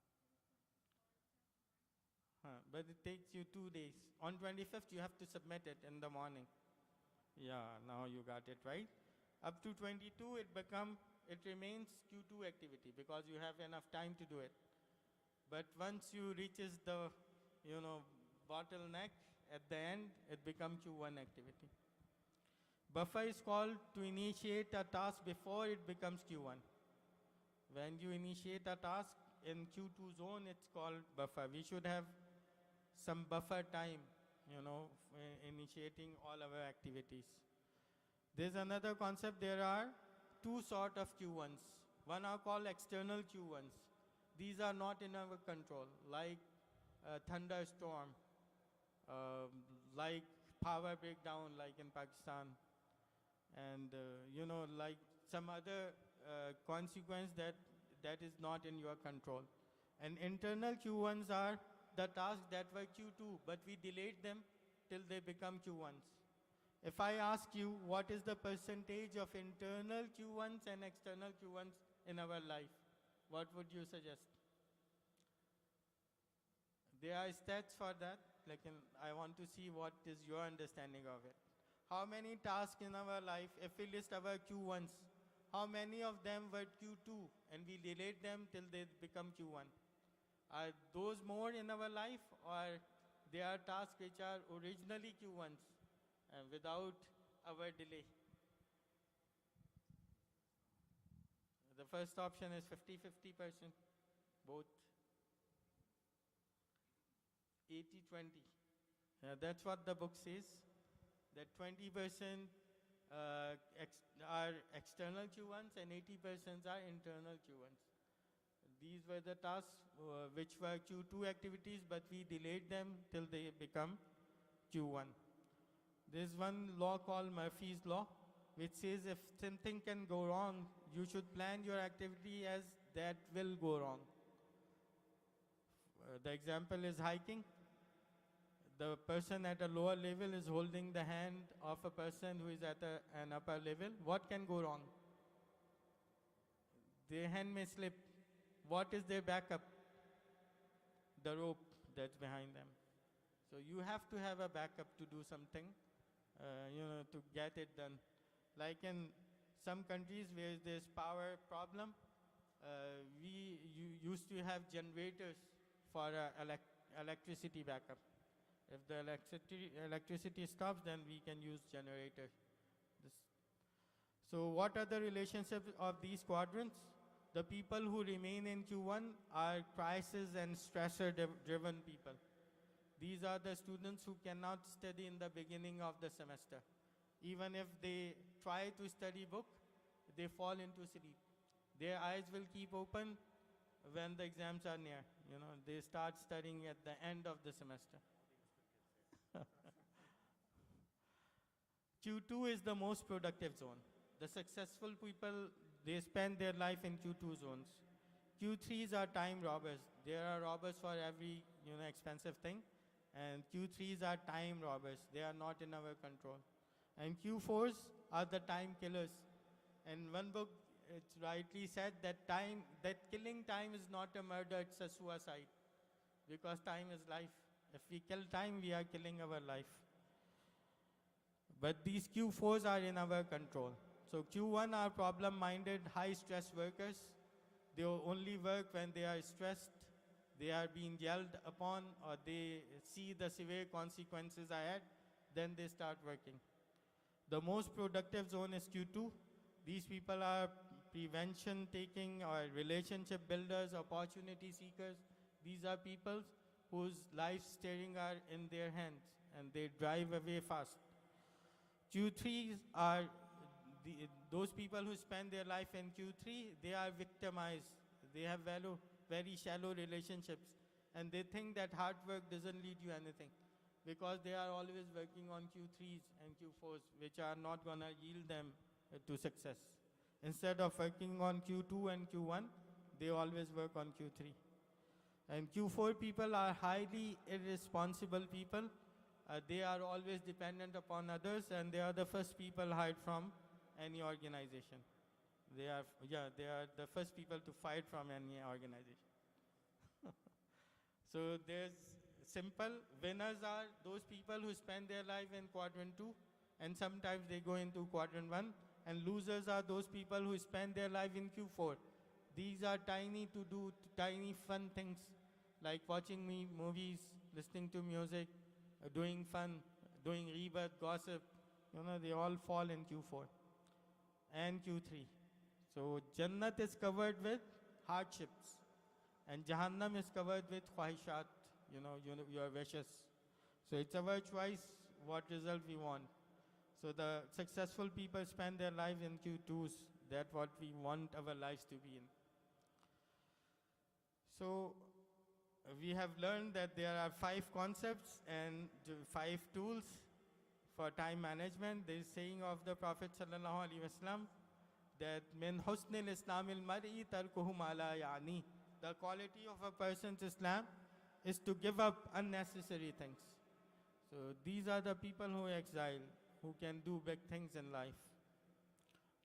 But it takes you 2 days. On 25th, you have to submit it in the morning. Yeah, now you got it right. Up to 22, it remains Q2 activity because you have enough time to do it. But once you reaches the, bottleneck, at the end, it becomes Q1 activity. Buffer is called to initiate a task before it becomes Q1. When you initiate a task in Q2 zone, it's called buffer. We should have some buffer time, initiating all our activities. There's another concept. There are two sort of Q1s. One are called external Q1s. These are not in our control, like thunderstorm, like power breakdown, like in Pakistan, and like some other consequence that is not in your control. And internal Q1s are the tasks that were Q2, but we delayed them till they become Q1s. If I ask you what is the percentage of internal Q1s and external Q1s in our life, what would you suggest? There are stats for that. like I want to see what is your understanding of it. How many tasks in our life, if we list our Q1s, how many of them were Q2 and we delayed them till they become Q1? Are those more in our life, or they are tasks which are originally Q1s without our delay? The first option is 50-50%, both. 80-20. That's what the book says, that 20% are external Q1s and 80% are internal Q1s. These were the tasks which were Q2 activities, but we delayed them till they become Q1. There's one law called Murphy's Law, which says if something can go wrong, you should plan your activity as that will go wrong. The example is hiking. The person at a lower level is holding the hand of a person who is at an upper level. What can go wrong? Their hand may slip. What is their backup? The rope that's behind them. So you have to have a backup to do something, to get it done. Like in some countries where there's power problem, we used to have generators for electricity backup. If the electricity stops, then we can use generator. So what are the relationships of these quadrants? The people who remain in Q1 are crisis and stressor-driven people. These are the students who cannot study in the beginning of the semester. Even if they try to study book, they fall into sleep. Their eyes will keep open when the exams are near. They start studying at the end of the semester. Q2 is the most productive zone. The successful people, they spend their life in Q2 zones. Q3s are time robbers. There are robbers for every expensive thing. And Q3s are time robbers. They are not in our control. And Q4s are the time killers. In one book, it's rightly said that killing time is not a murder, it's a suicide. Because time is life. If we kill time, we are killing our life. But these Q4s are in our control. So Q1 are problem-minded, high-stress workers. They only work when they are stressed, they are being yelled upon, or they see the severe consequences ahead, then they start working. The most productive zone is Q2. These people are prevention taking or relationship builders, opportunity seekers. These are people whose life steering are in their hands and they drive away fast. Q3s are those people who spend their life in Q3, they are victimized. They have very shallow relationships. And they think that hard work doesn't lead you anything. Because they are always working on Q3s and Q4s, which are not going to yield them to success. Instead of working on Q2 and Q1, they always work on Q3. And Q4 people are highly irresponsible people. They are always dependent upon others, and they are the first people hired from any organization. They are the first people to fight from any organization. So there's simple winners are those people who spend their life in quadrant 2, and sometimes they go into quadrant 1. And losers are those people who spend their life in Q4. These are tiny to do tiny fun things like watching movies, listening to music, doing fun, doing rebirth, gossip. They all fall in Q4 and Q3. So Jannat is covered with hardships, and Jahannam is covered with khwahishat, your wishes. So it's our choice what result we want. So the successful people spend their lives in Q2s. That's what we want our lives to be in. So we have learned that there are 5 concepts and 5 tools for time management. There is saying of the Prophet sallallahu alaihi wasallam that min husnil islamil mar'i tarkuhu ma la ya'ni. The quality of a person's Islam is to give up unnecessary things. So these are the people who exile, who can do big things in life.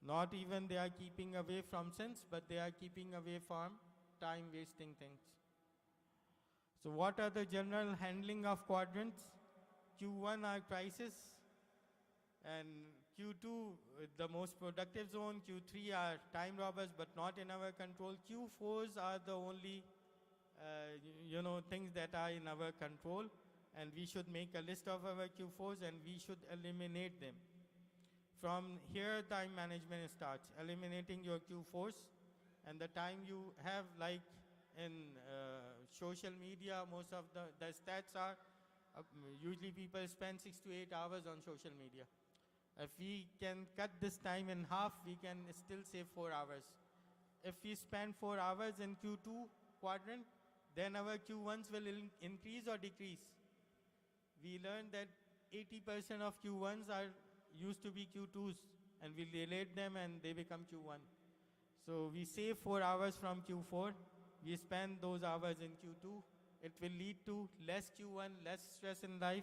Not even they are keeping away from sins, but they are keeping away from time-wasting things. So what are the general handling of quadrants? Q1 are crisis, and Q2 the most productive zone, Q3 are time robbers but not in our control, Q4s are the only things that are in our control, and we should make a list of our Q4s and we should eliminate them. From here, time management starts, eliminating your Q4s, and the time you have, like in social media, most of the stats are, usually people spend 6 to 8 hours on social media. If we can cut this time in half, we can still save 4 hours. If we spend 4 hours in Q2 quadrant, then our Q1s will increase or decrease. We learned that 80% of Q1s are used to be Q2s, and we relate them and they become Q1. So we save 4 hours from Q4, we spend those hours in Q2. It will lead to less Q1, less stress in life,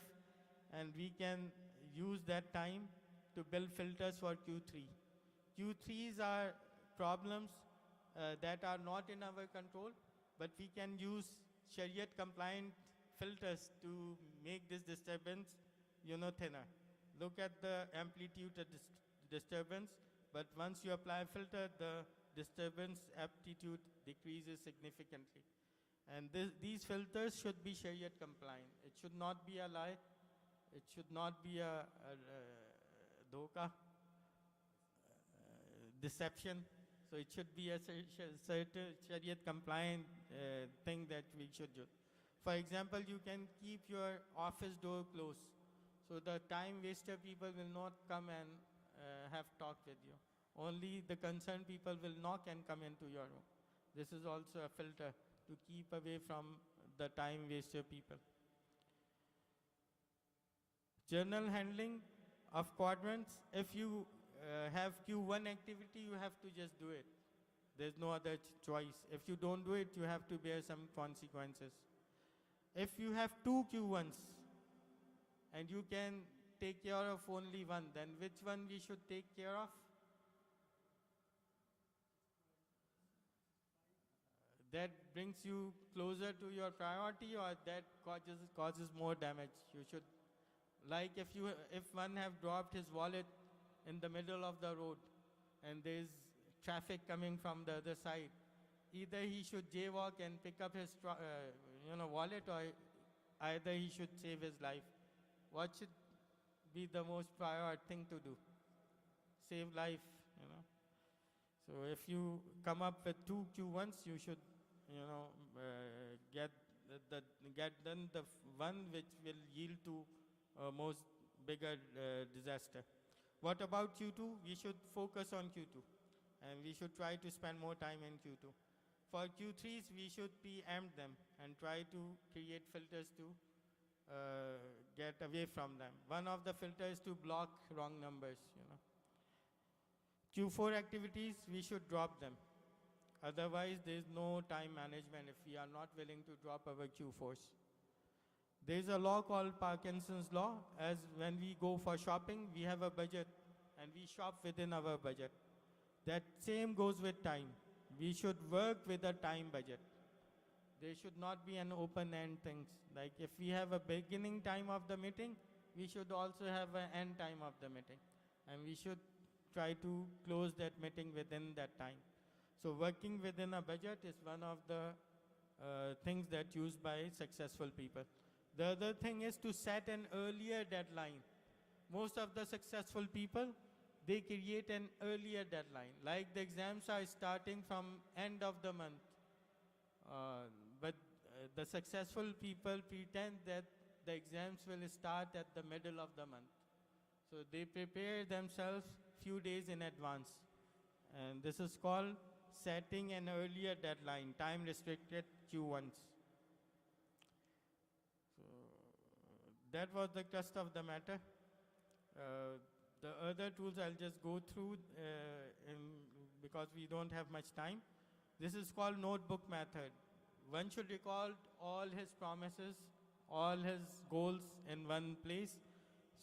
and we can use that time to build filters for Q3. Q3s are problems that are not in our control, but we can use Shariat compliant filters to make this disturbance thinner. Look at the amplitude of disturbance, but once you apply a filter, the disturbance amplitude decreases significantly. And these filters should be Shariat compliant. It should not be a lie. It should not be a dhoka, deception. So it should be a certain Shariat compliant thing that we should do. For example, you can keep your office door closed, so the time waster people will not come and have talk with you. Only the concerned people will knock and come into your room. This is also a filter to keep away from the time waster people. Journal handling of quadrants. If you have Q1 activity, you have to just do it. There's no other choice. If you don't do it, you have to bear some consequences. If you have 2 Q1s and you can take care of only one, then which one we should take care of? That brings you closer to your priority, or that causes more damage? You should, like if one have dropped his wallet in the middle of the road and there's traffic coming from the other side, either he should jaywalk and pick up his wallet, or either he should save his life. What should be the most prior thing to do? Save life, So if you come up with 2 Q1s, you should get done the one which will yield to most bigger disaster. What about Q2? We should focus on Q2, and we should try to spend more time in Q2. For Q3s, we should preempt them and try to create filters to get away from them. One of the filters is to block wrong numbers. Q4 activities, we should drop them. Otherwise, there is no time management if we are not willing to drop our Q4s. There is a law called Parkinson's law. As when we go for shopping, we have a budget and we shop within our budget. That same goes with time. We should work with a time budget. There should not be an open-end things. Like if we have a beginning time of the meeting, we should also have an end time of the meeting. And we should try to close that meeting within that time. So working within a budget is one of the things that used by successful people. The other thing is to set an earlier deadline. Most of the successful people, they create an earlier deadline. Like the exams are starting from end of the month. But the successful people pretend that the exams will start at the middle of the month. So they prepare themselves few days in advance. And this is called setting an earlier deadline, time restricted Q1s. So that was the crust of the matter. The other tools I'll just go through because we don't have much time. This is called notebook method. One should record all his promises, all his goals in one place,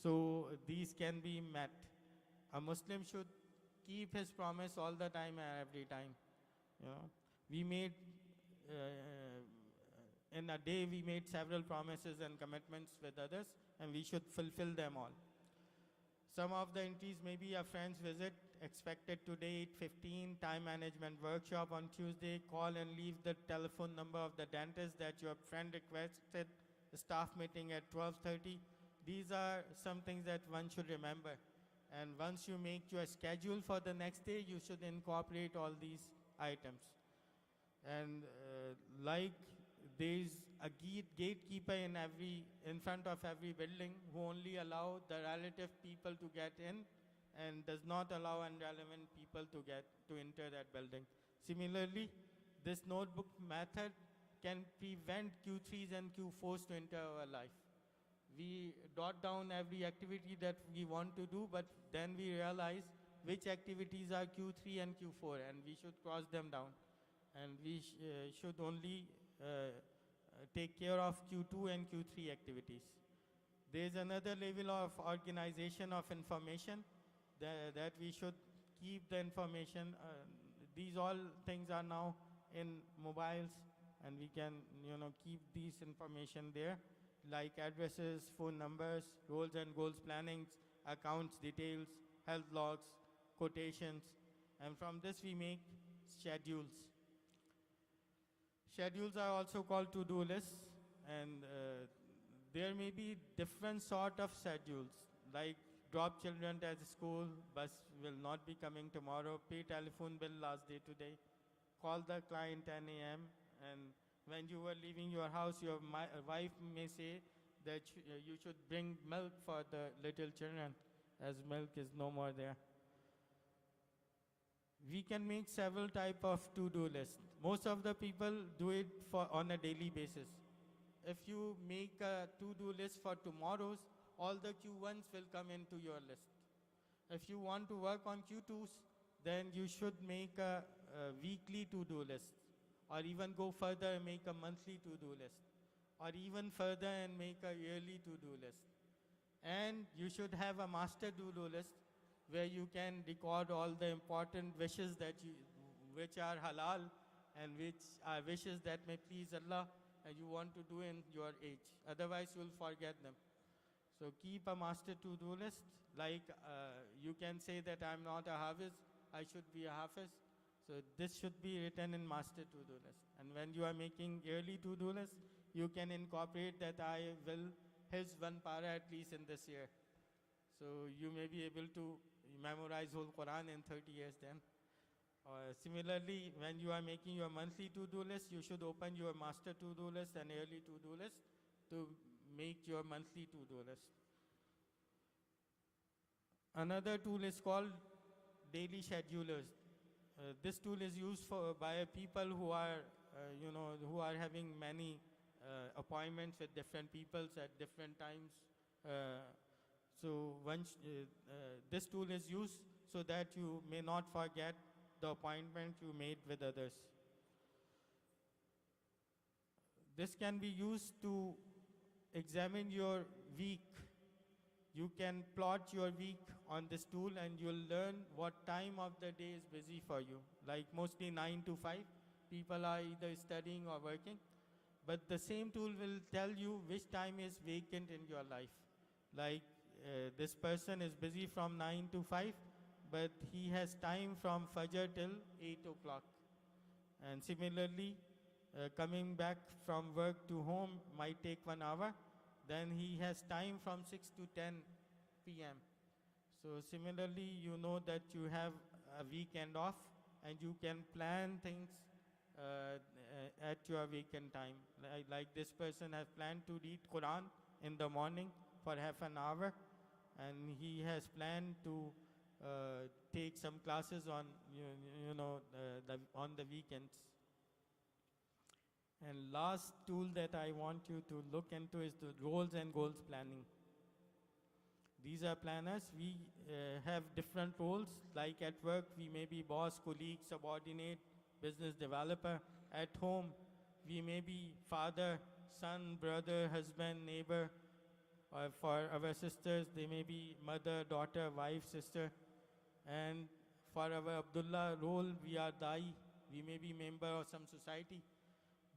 so these can be met. A Muslim should keep his promise all the time and every time. We made in a day we made several promises and commitments with others, and we should fulfill them all. Some of the entries may be a friend's visit expected today 8:15, time management workshop on Tuesday, call and leave the telephone number of the dentist that your friend requested, staff meeting at 12:30. These are some things that one should remember. And once you make your schedule for the next day, you should incorporate all these items. And like there's a gatekeeper in front of every building who only allow the relative people to get in and does not allow irrelevant people to enter that building. Similarly, this notebook method can prevent Q3s and Q4s to enter our life. We dot down every activity that we want to do, but then we realize which activities are Q3 and Q4, and we should cross them down. And we should only take care of Q2 and Q3 activities. There's another level of organization of information that we should keep the information. These all things are now in mobiles, and we can keep these information there, like addresses, phone numbers, roles and goals plannings, accounts details, health logs, quotations, and from this we make schedules. Schedules are also called to-do lists, and there may be different sort of schedules, like drop children at school, bus will not be coming tomorrow, pay telephone bill last day today, call the client 10 a.m., and when you were leaving your house, your wife may say that you should bring milk for the little children, as milk is no more there. We can make several type of to-do lists. Most of the people do it on a daily basis. If you make a to-do list for tomorrow's, all the Q1s will come into your list. If you want to work on Q2s, then you should make a weekly to-do list, or even go further and make a monthly to-do list, or even further and make a yearly to-do list. And you should have a master to-do list where you can record all the important wishes which are halal and which are wishes that may please Allah and you want to do in your age. Otherwise, you'll forget them. So keep a master to-do list. Like you can say that I'm not a hafiz, I should be a hafiz. So this should be written in master to-do list. And when you are making yearly to-do list, you can incorporate that I will his one para at least in this year. So you may be able to memorize whole Quran in 30 years then. Similarly, when you are making your monthly to-do list, you should open your master to-do list and yearly to-do list to make your monthly to-do list. Another tool is called daily schedulers. This tool is used by people who are, who are having many appointments with different peoples at different times. So once this tool is used so that you may not forget the appointment you made with others. This can be used to examine your week. You can plot your week on this tool and you'll learn what time of the day is busy for you. Like mostly 9 to 5, people are either studying or working. But the same tool will tell you which time is vacant in your life. Like this person is busy from 9 to 5, but he has time from Fajr till 8 o'clock. And similarly, coming back from work to home might take 1 hour. Then he has time from 6 to 10 p.m. So similarly, you know that you have a weekend off and you can plan things at your weekend time. Like this person has planned to read Quran in the morning for half an hour, and he has planned to take some classes on on the weekends. And last tool that I want you to look into is the roles and goals planning. These are planners. We have different roles. Like at work, we may be boss, colleague, subordinate, business developer. At home, we may be father, son, brother, husband, neighbor. Or for our sisters, they may be mother, daughter, wife, sister. And for our Abdullah role, we are Dai. We may be member of some society.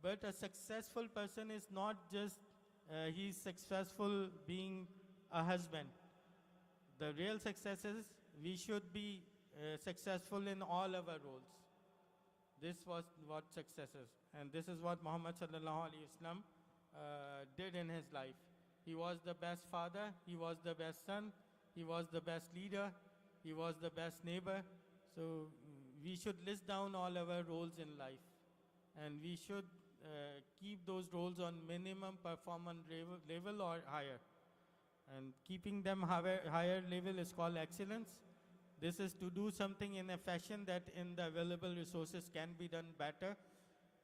But a successful person is not just he's successful being a husband. The real success is we should be successful in all our roles. This was what success is. And this is what Muhammad sallallahu alaihi wasallam did in his life. He was the best father, he was the best son, he was the best leader, he was the best neighbor. So we should list down all our roles in life. And we should keep those roles on minimum performance level or higher. And keeping them higher level is called excellence. This is to do something in a fashion that in the available resources can be done better.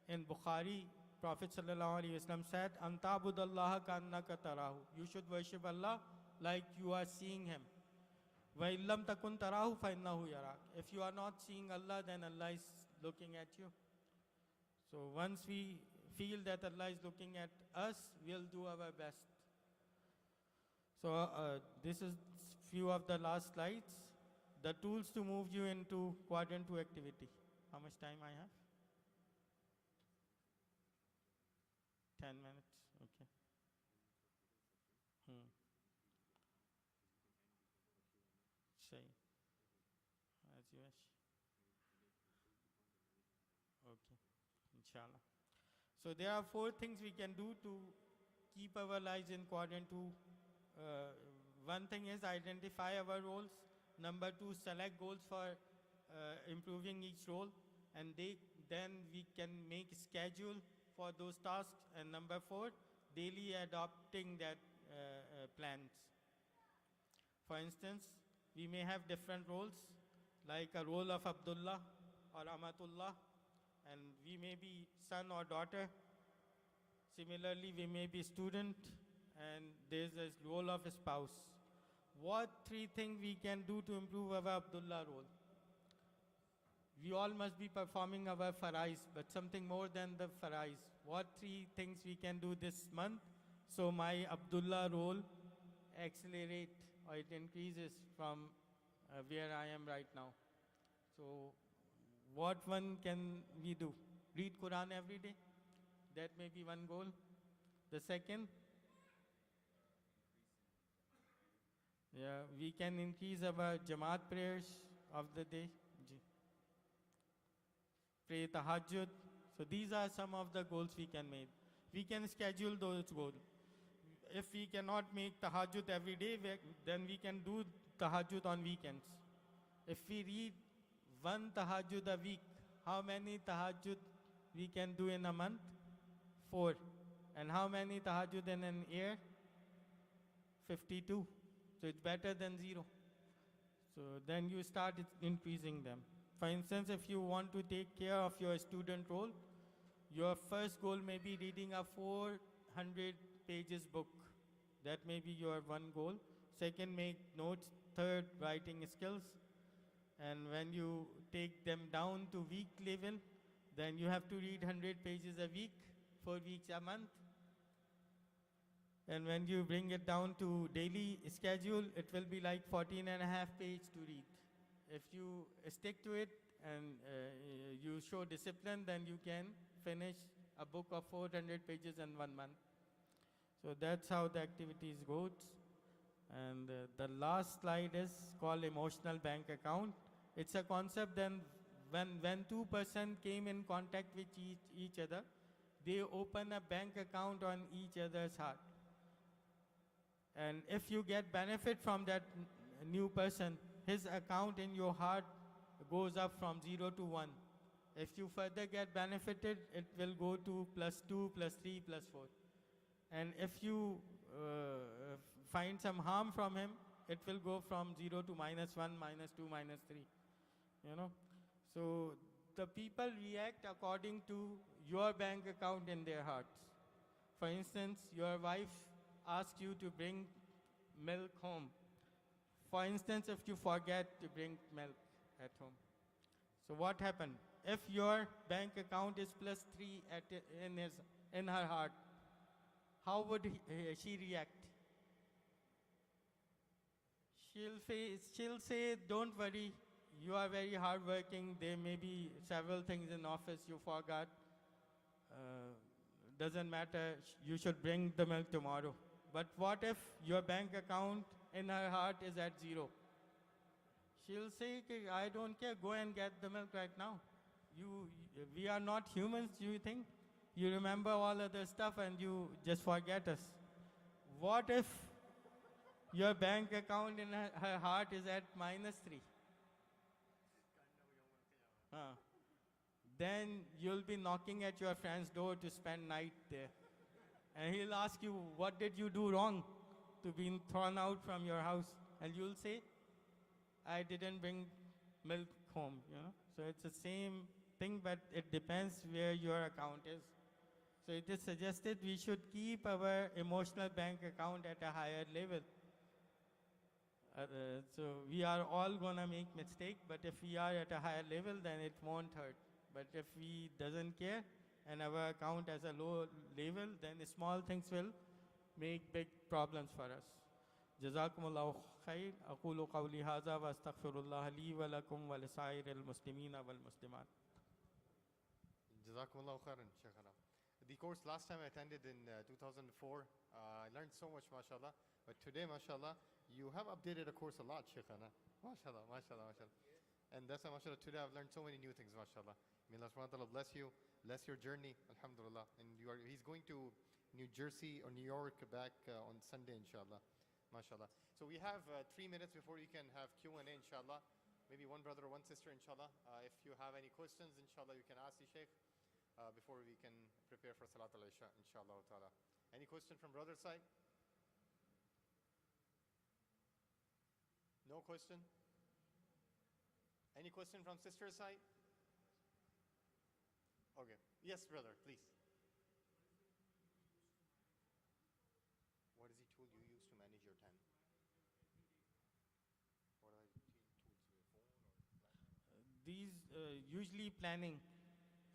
In Bukhari, Prophet sallallahu alaihi wasallam said, "Antabudallaha kannaka tarahu." You should worship Allah like you are seeing Him. Wa illam takun tarahu fa innahu yarak. If you are not seeing Allah, then Allah is looking at you. So once we feel that Allah is looking at us, we'll do our best. So this is few of the last slides. The tools to move you into quadrant 2 activity. How much time I have? 10 minutes, okay. Say, as you wish. Okay, inshallah. So there are 4 things we can do to keep our lives in quadrant 2. One thing is identify our roles. Number 2, select goals for improving each role. And then we can make schedule for those tasks. And number 4, daily adopting that plans. For instance, we may have different roles, like a role of Abdullah or Amatullah, and we may be son or daughter. Similarly, we may be student, and there's a role of a spouse. What 3 things we can do to improve our Abdullah role? We all must be performing our farais, but something more than the farais. What 3 things we can do this month so my Abdullah role accelerate or it increases from where I am right now? So what one can we do? Read Quran every day. That may be one goal. The second, we can increase our Jamaat prayers of the day. Pray tahajjud. So these are some of the goals we can make. We can schedule those goals. If we cannot make tahajjud every day, then we can do tahajjud on weekends. If we read 1 tahajjud a week, how many tahajjud we can do in a month? 4. And how many tahajjud in an year? 52. So it's better than 0. So then you start increasing them. For instance, if you want to take care of your student role, your first goal may be reading a 400 pages book. That may be your one goal. Second, make notes. Third, writing skills. And when you take them down to week level, then you have to read 100 pages a week, 4 weeks a month. And when you bring it down to daily schedule, it will be like 14 and a half pages to read. If you stick to it and you show discipline, then you can finish a book of 400 pages in 1 month. So that's how the activities goes. And the last slide is called emotional bank account. It's a concept then when 2 persons came in contact with each other, they open a bank account on each other's heart. And if you get benefit from that new person, his account in your heart goes up from 0 to 1. If you further get benefited, it will go to +2, +3, +4. And if you find some harm from him, it will go from 0 to -1, -2, -3. You know? So the people react according to your bank account in their hearts. For instance, your wife asks you to bring milk home. For instance, if you forget to bring milk at home. So what happened? If your bank account is +3 in her heart, how would she react? She'll say, don't worry, you are very hardworking. There may be several things in office you forgot. doesn't matter, you should bring the milk tomorrow. But what if your bank account in her heart is at zero? She'll say, "Ki, I don't care, go and get the milk right now. We are not humans, do you think? You remember all other stuff and you just forget us. What if your bank account in her heart is at -3? Huh. Then you'll be knocking at your friend's door to spend night there. And he'll ask you, what did you do wrong to be thrown out from your house? And you'll say, I didn't bring milk home, you know. So it's the same thing, but it depends where your account is. So it is suggested we should keep our emotional bank account at a higher level. So we are all gonna make mistake, but if we are at a higher level, then it won't hurt. But if we doesn't care and our account as a low level, then the small things will make big problems for us. جزاكم الله خير أقول قولي هذا وأستغفر الله لي ولكم ولسائر المسلمين والمسلمات. Jazakumullahu khairan, Shaykhana. The course last time I attended in 2004, I learned so much, mashallah. But today, mashallah, you have updated a course a lot, Shaykhana. Mashallah, mashallah, mashallah. And that's why, mashallah, today I've learned so many new things, mashallah. May Allah subhanahu wa ta'ala bless you, bless your journey, alhamdulillah. And he's going to New Jersey or New York back on Sunday, inshallah. MashaAllah. So we have 3 minutes before we can have Q&A, inshallah. Maybe one brother or one sister, inshallah. If you have any questions, inshallah, you can ask the Shaykh before we can prepare for Salat al-Isha, inshallah ta'ala. Any question from brother's side? No question? Any question from sister's side? Okay. Yes, brother, please. What is the tool you use to manage your time? What are the tools? Your phone or These usually planning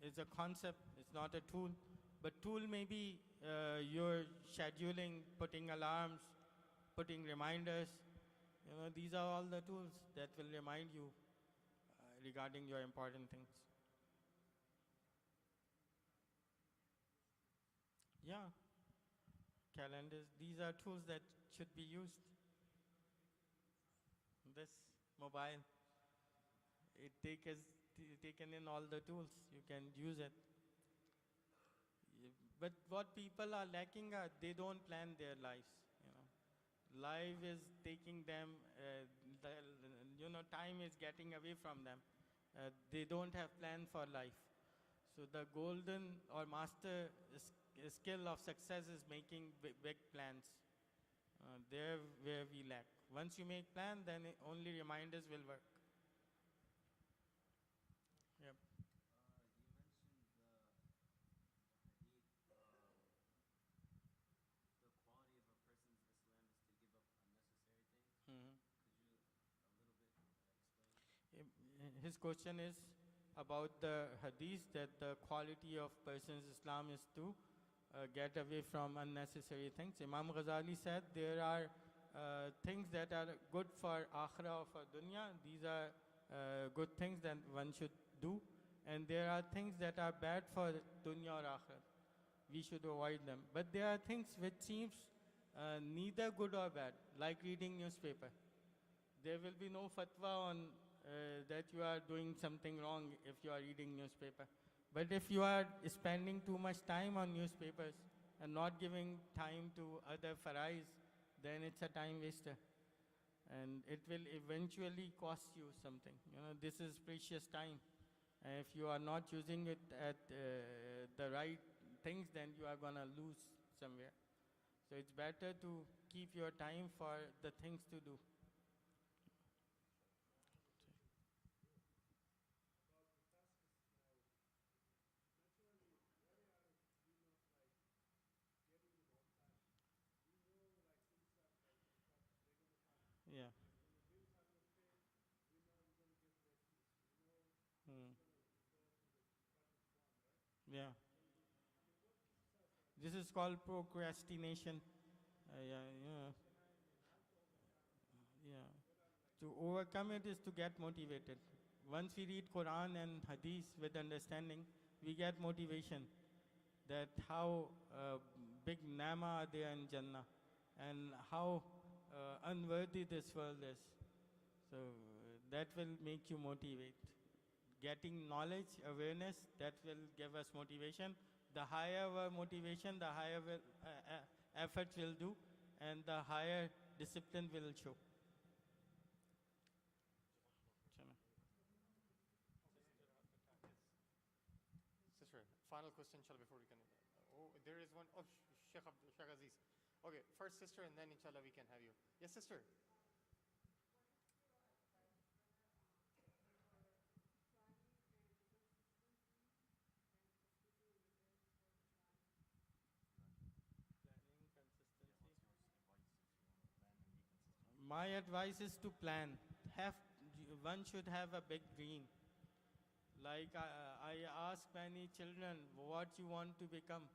is a concept, it's not a tool. But tool may be your scheduling, putting alarms, putting reminders. You know, these are all the tools that will remind you regarding your important things. Yeah. Calendars, these are tools that should be used. This mobile, it taken in all the tools, you can use it. But what people are lacking are, they don't plan their lives, you know. Life is taking them, time is getting away from them. They don't have plan for life. So the golden or master skill of success is making big plans. There where we lack. Once you make plan, then only reminders will work. Yep. His question is about the hadith that the quality of person's Islam is to get away from unnecessary things. Imam Ghazali said there are things that are good for akhirah or for dunya. These are good things that one should do. And there are things that are bad for dunya or akhirah. We should avoid them. But there are things which seems neither good or bad, like reading newspaper. There will be no fatwa on that you are doing something wrong if you are reading newspaper. But if you are spending too much time on newspapers and not giving time to other farais, then it's a time waster. And it will eventually cost you something. You know, this is precious time. And if you are not using it at the right things, then you are gonna lose somewhere. So it's better to keep your time for the things to do. Yeah. Yeah. This is called procrastination. Yeah, yeah. Yeah. To overcome it is to get motivated. Once we read Quran and Hadith with understanding, we get motivation. that how big nama are there in Jannah and how unworthy this world is. So that will make you motivate. Getting knowledge, awareness, that will give us motivation. The higher our motivation, the higher effort we'll do, and the higher discipline will show. Sister, final question, inshallah, before we can. Oh, there is one. Oh, Sheikh Aziz. Okay, first sister, and then inshallah we can have you. Yes, sister. My advice is to plan. One should have a big dream. Like I ask many children what you want to become.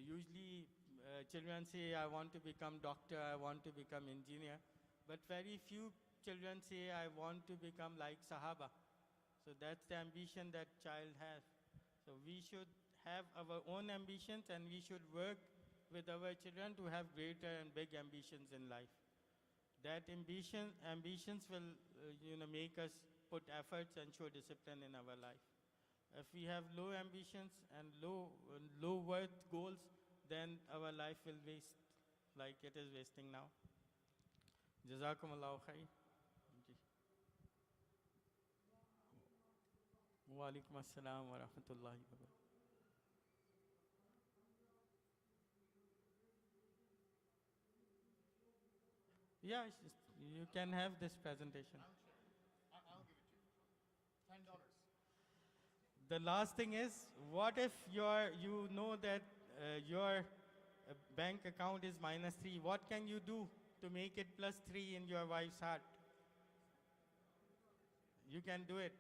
Usually children say, I want to become doctor, I want to become engineer. But very few children say, I want to become like Sahaba. So that's the ambition that child has. So we should have our own ambitions, and we should work with our children to have greater and big ambitions in life. That ambitions will make us put efforts and show discipline in our life. If we have low ambitions and low worth goals, then our life will waste like it is wasting now. Jazakumullahu khair. Wa alaikum assalam wa rahmatullahi wa barakatuh. Yeah, you can have this presentation. I'll give it to you. $10. The last thing is, what if you know that your bank account is -3? What can you do to make it +3 in your wife's heart? You can do it.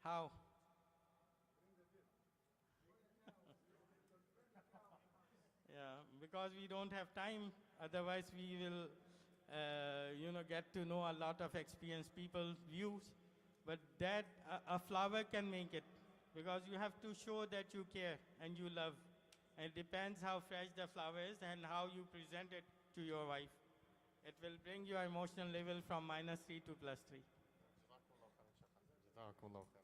How? Yeah, because we don't have time. Otherwise, we will, get to know a lot of experienced people's views. But that a flower can make it, because you have to show that you care and you love. And it depends how fresh the flower is and how you present it to your wife. It will bring your emotional level from -3 to +3. Jazakumullahu khairan.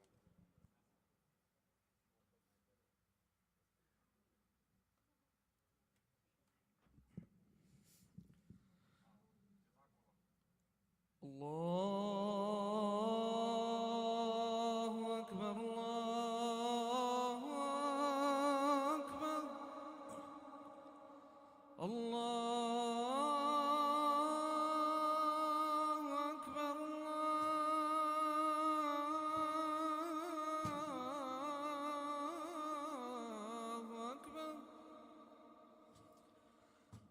الله أكبر الله أكبر الله أكبر الله أكبر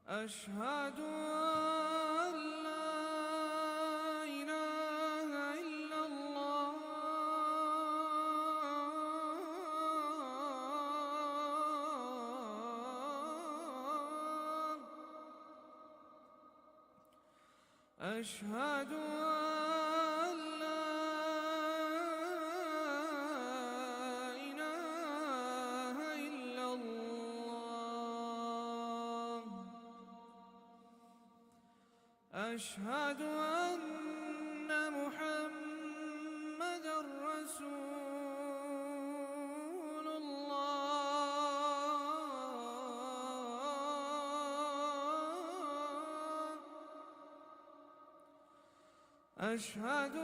أشهد أن لا إله إلا الله أشهد أن لا إله إلا الله أشهد أن محمد رسول الله أشهد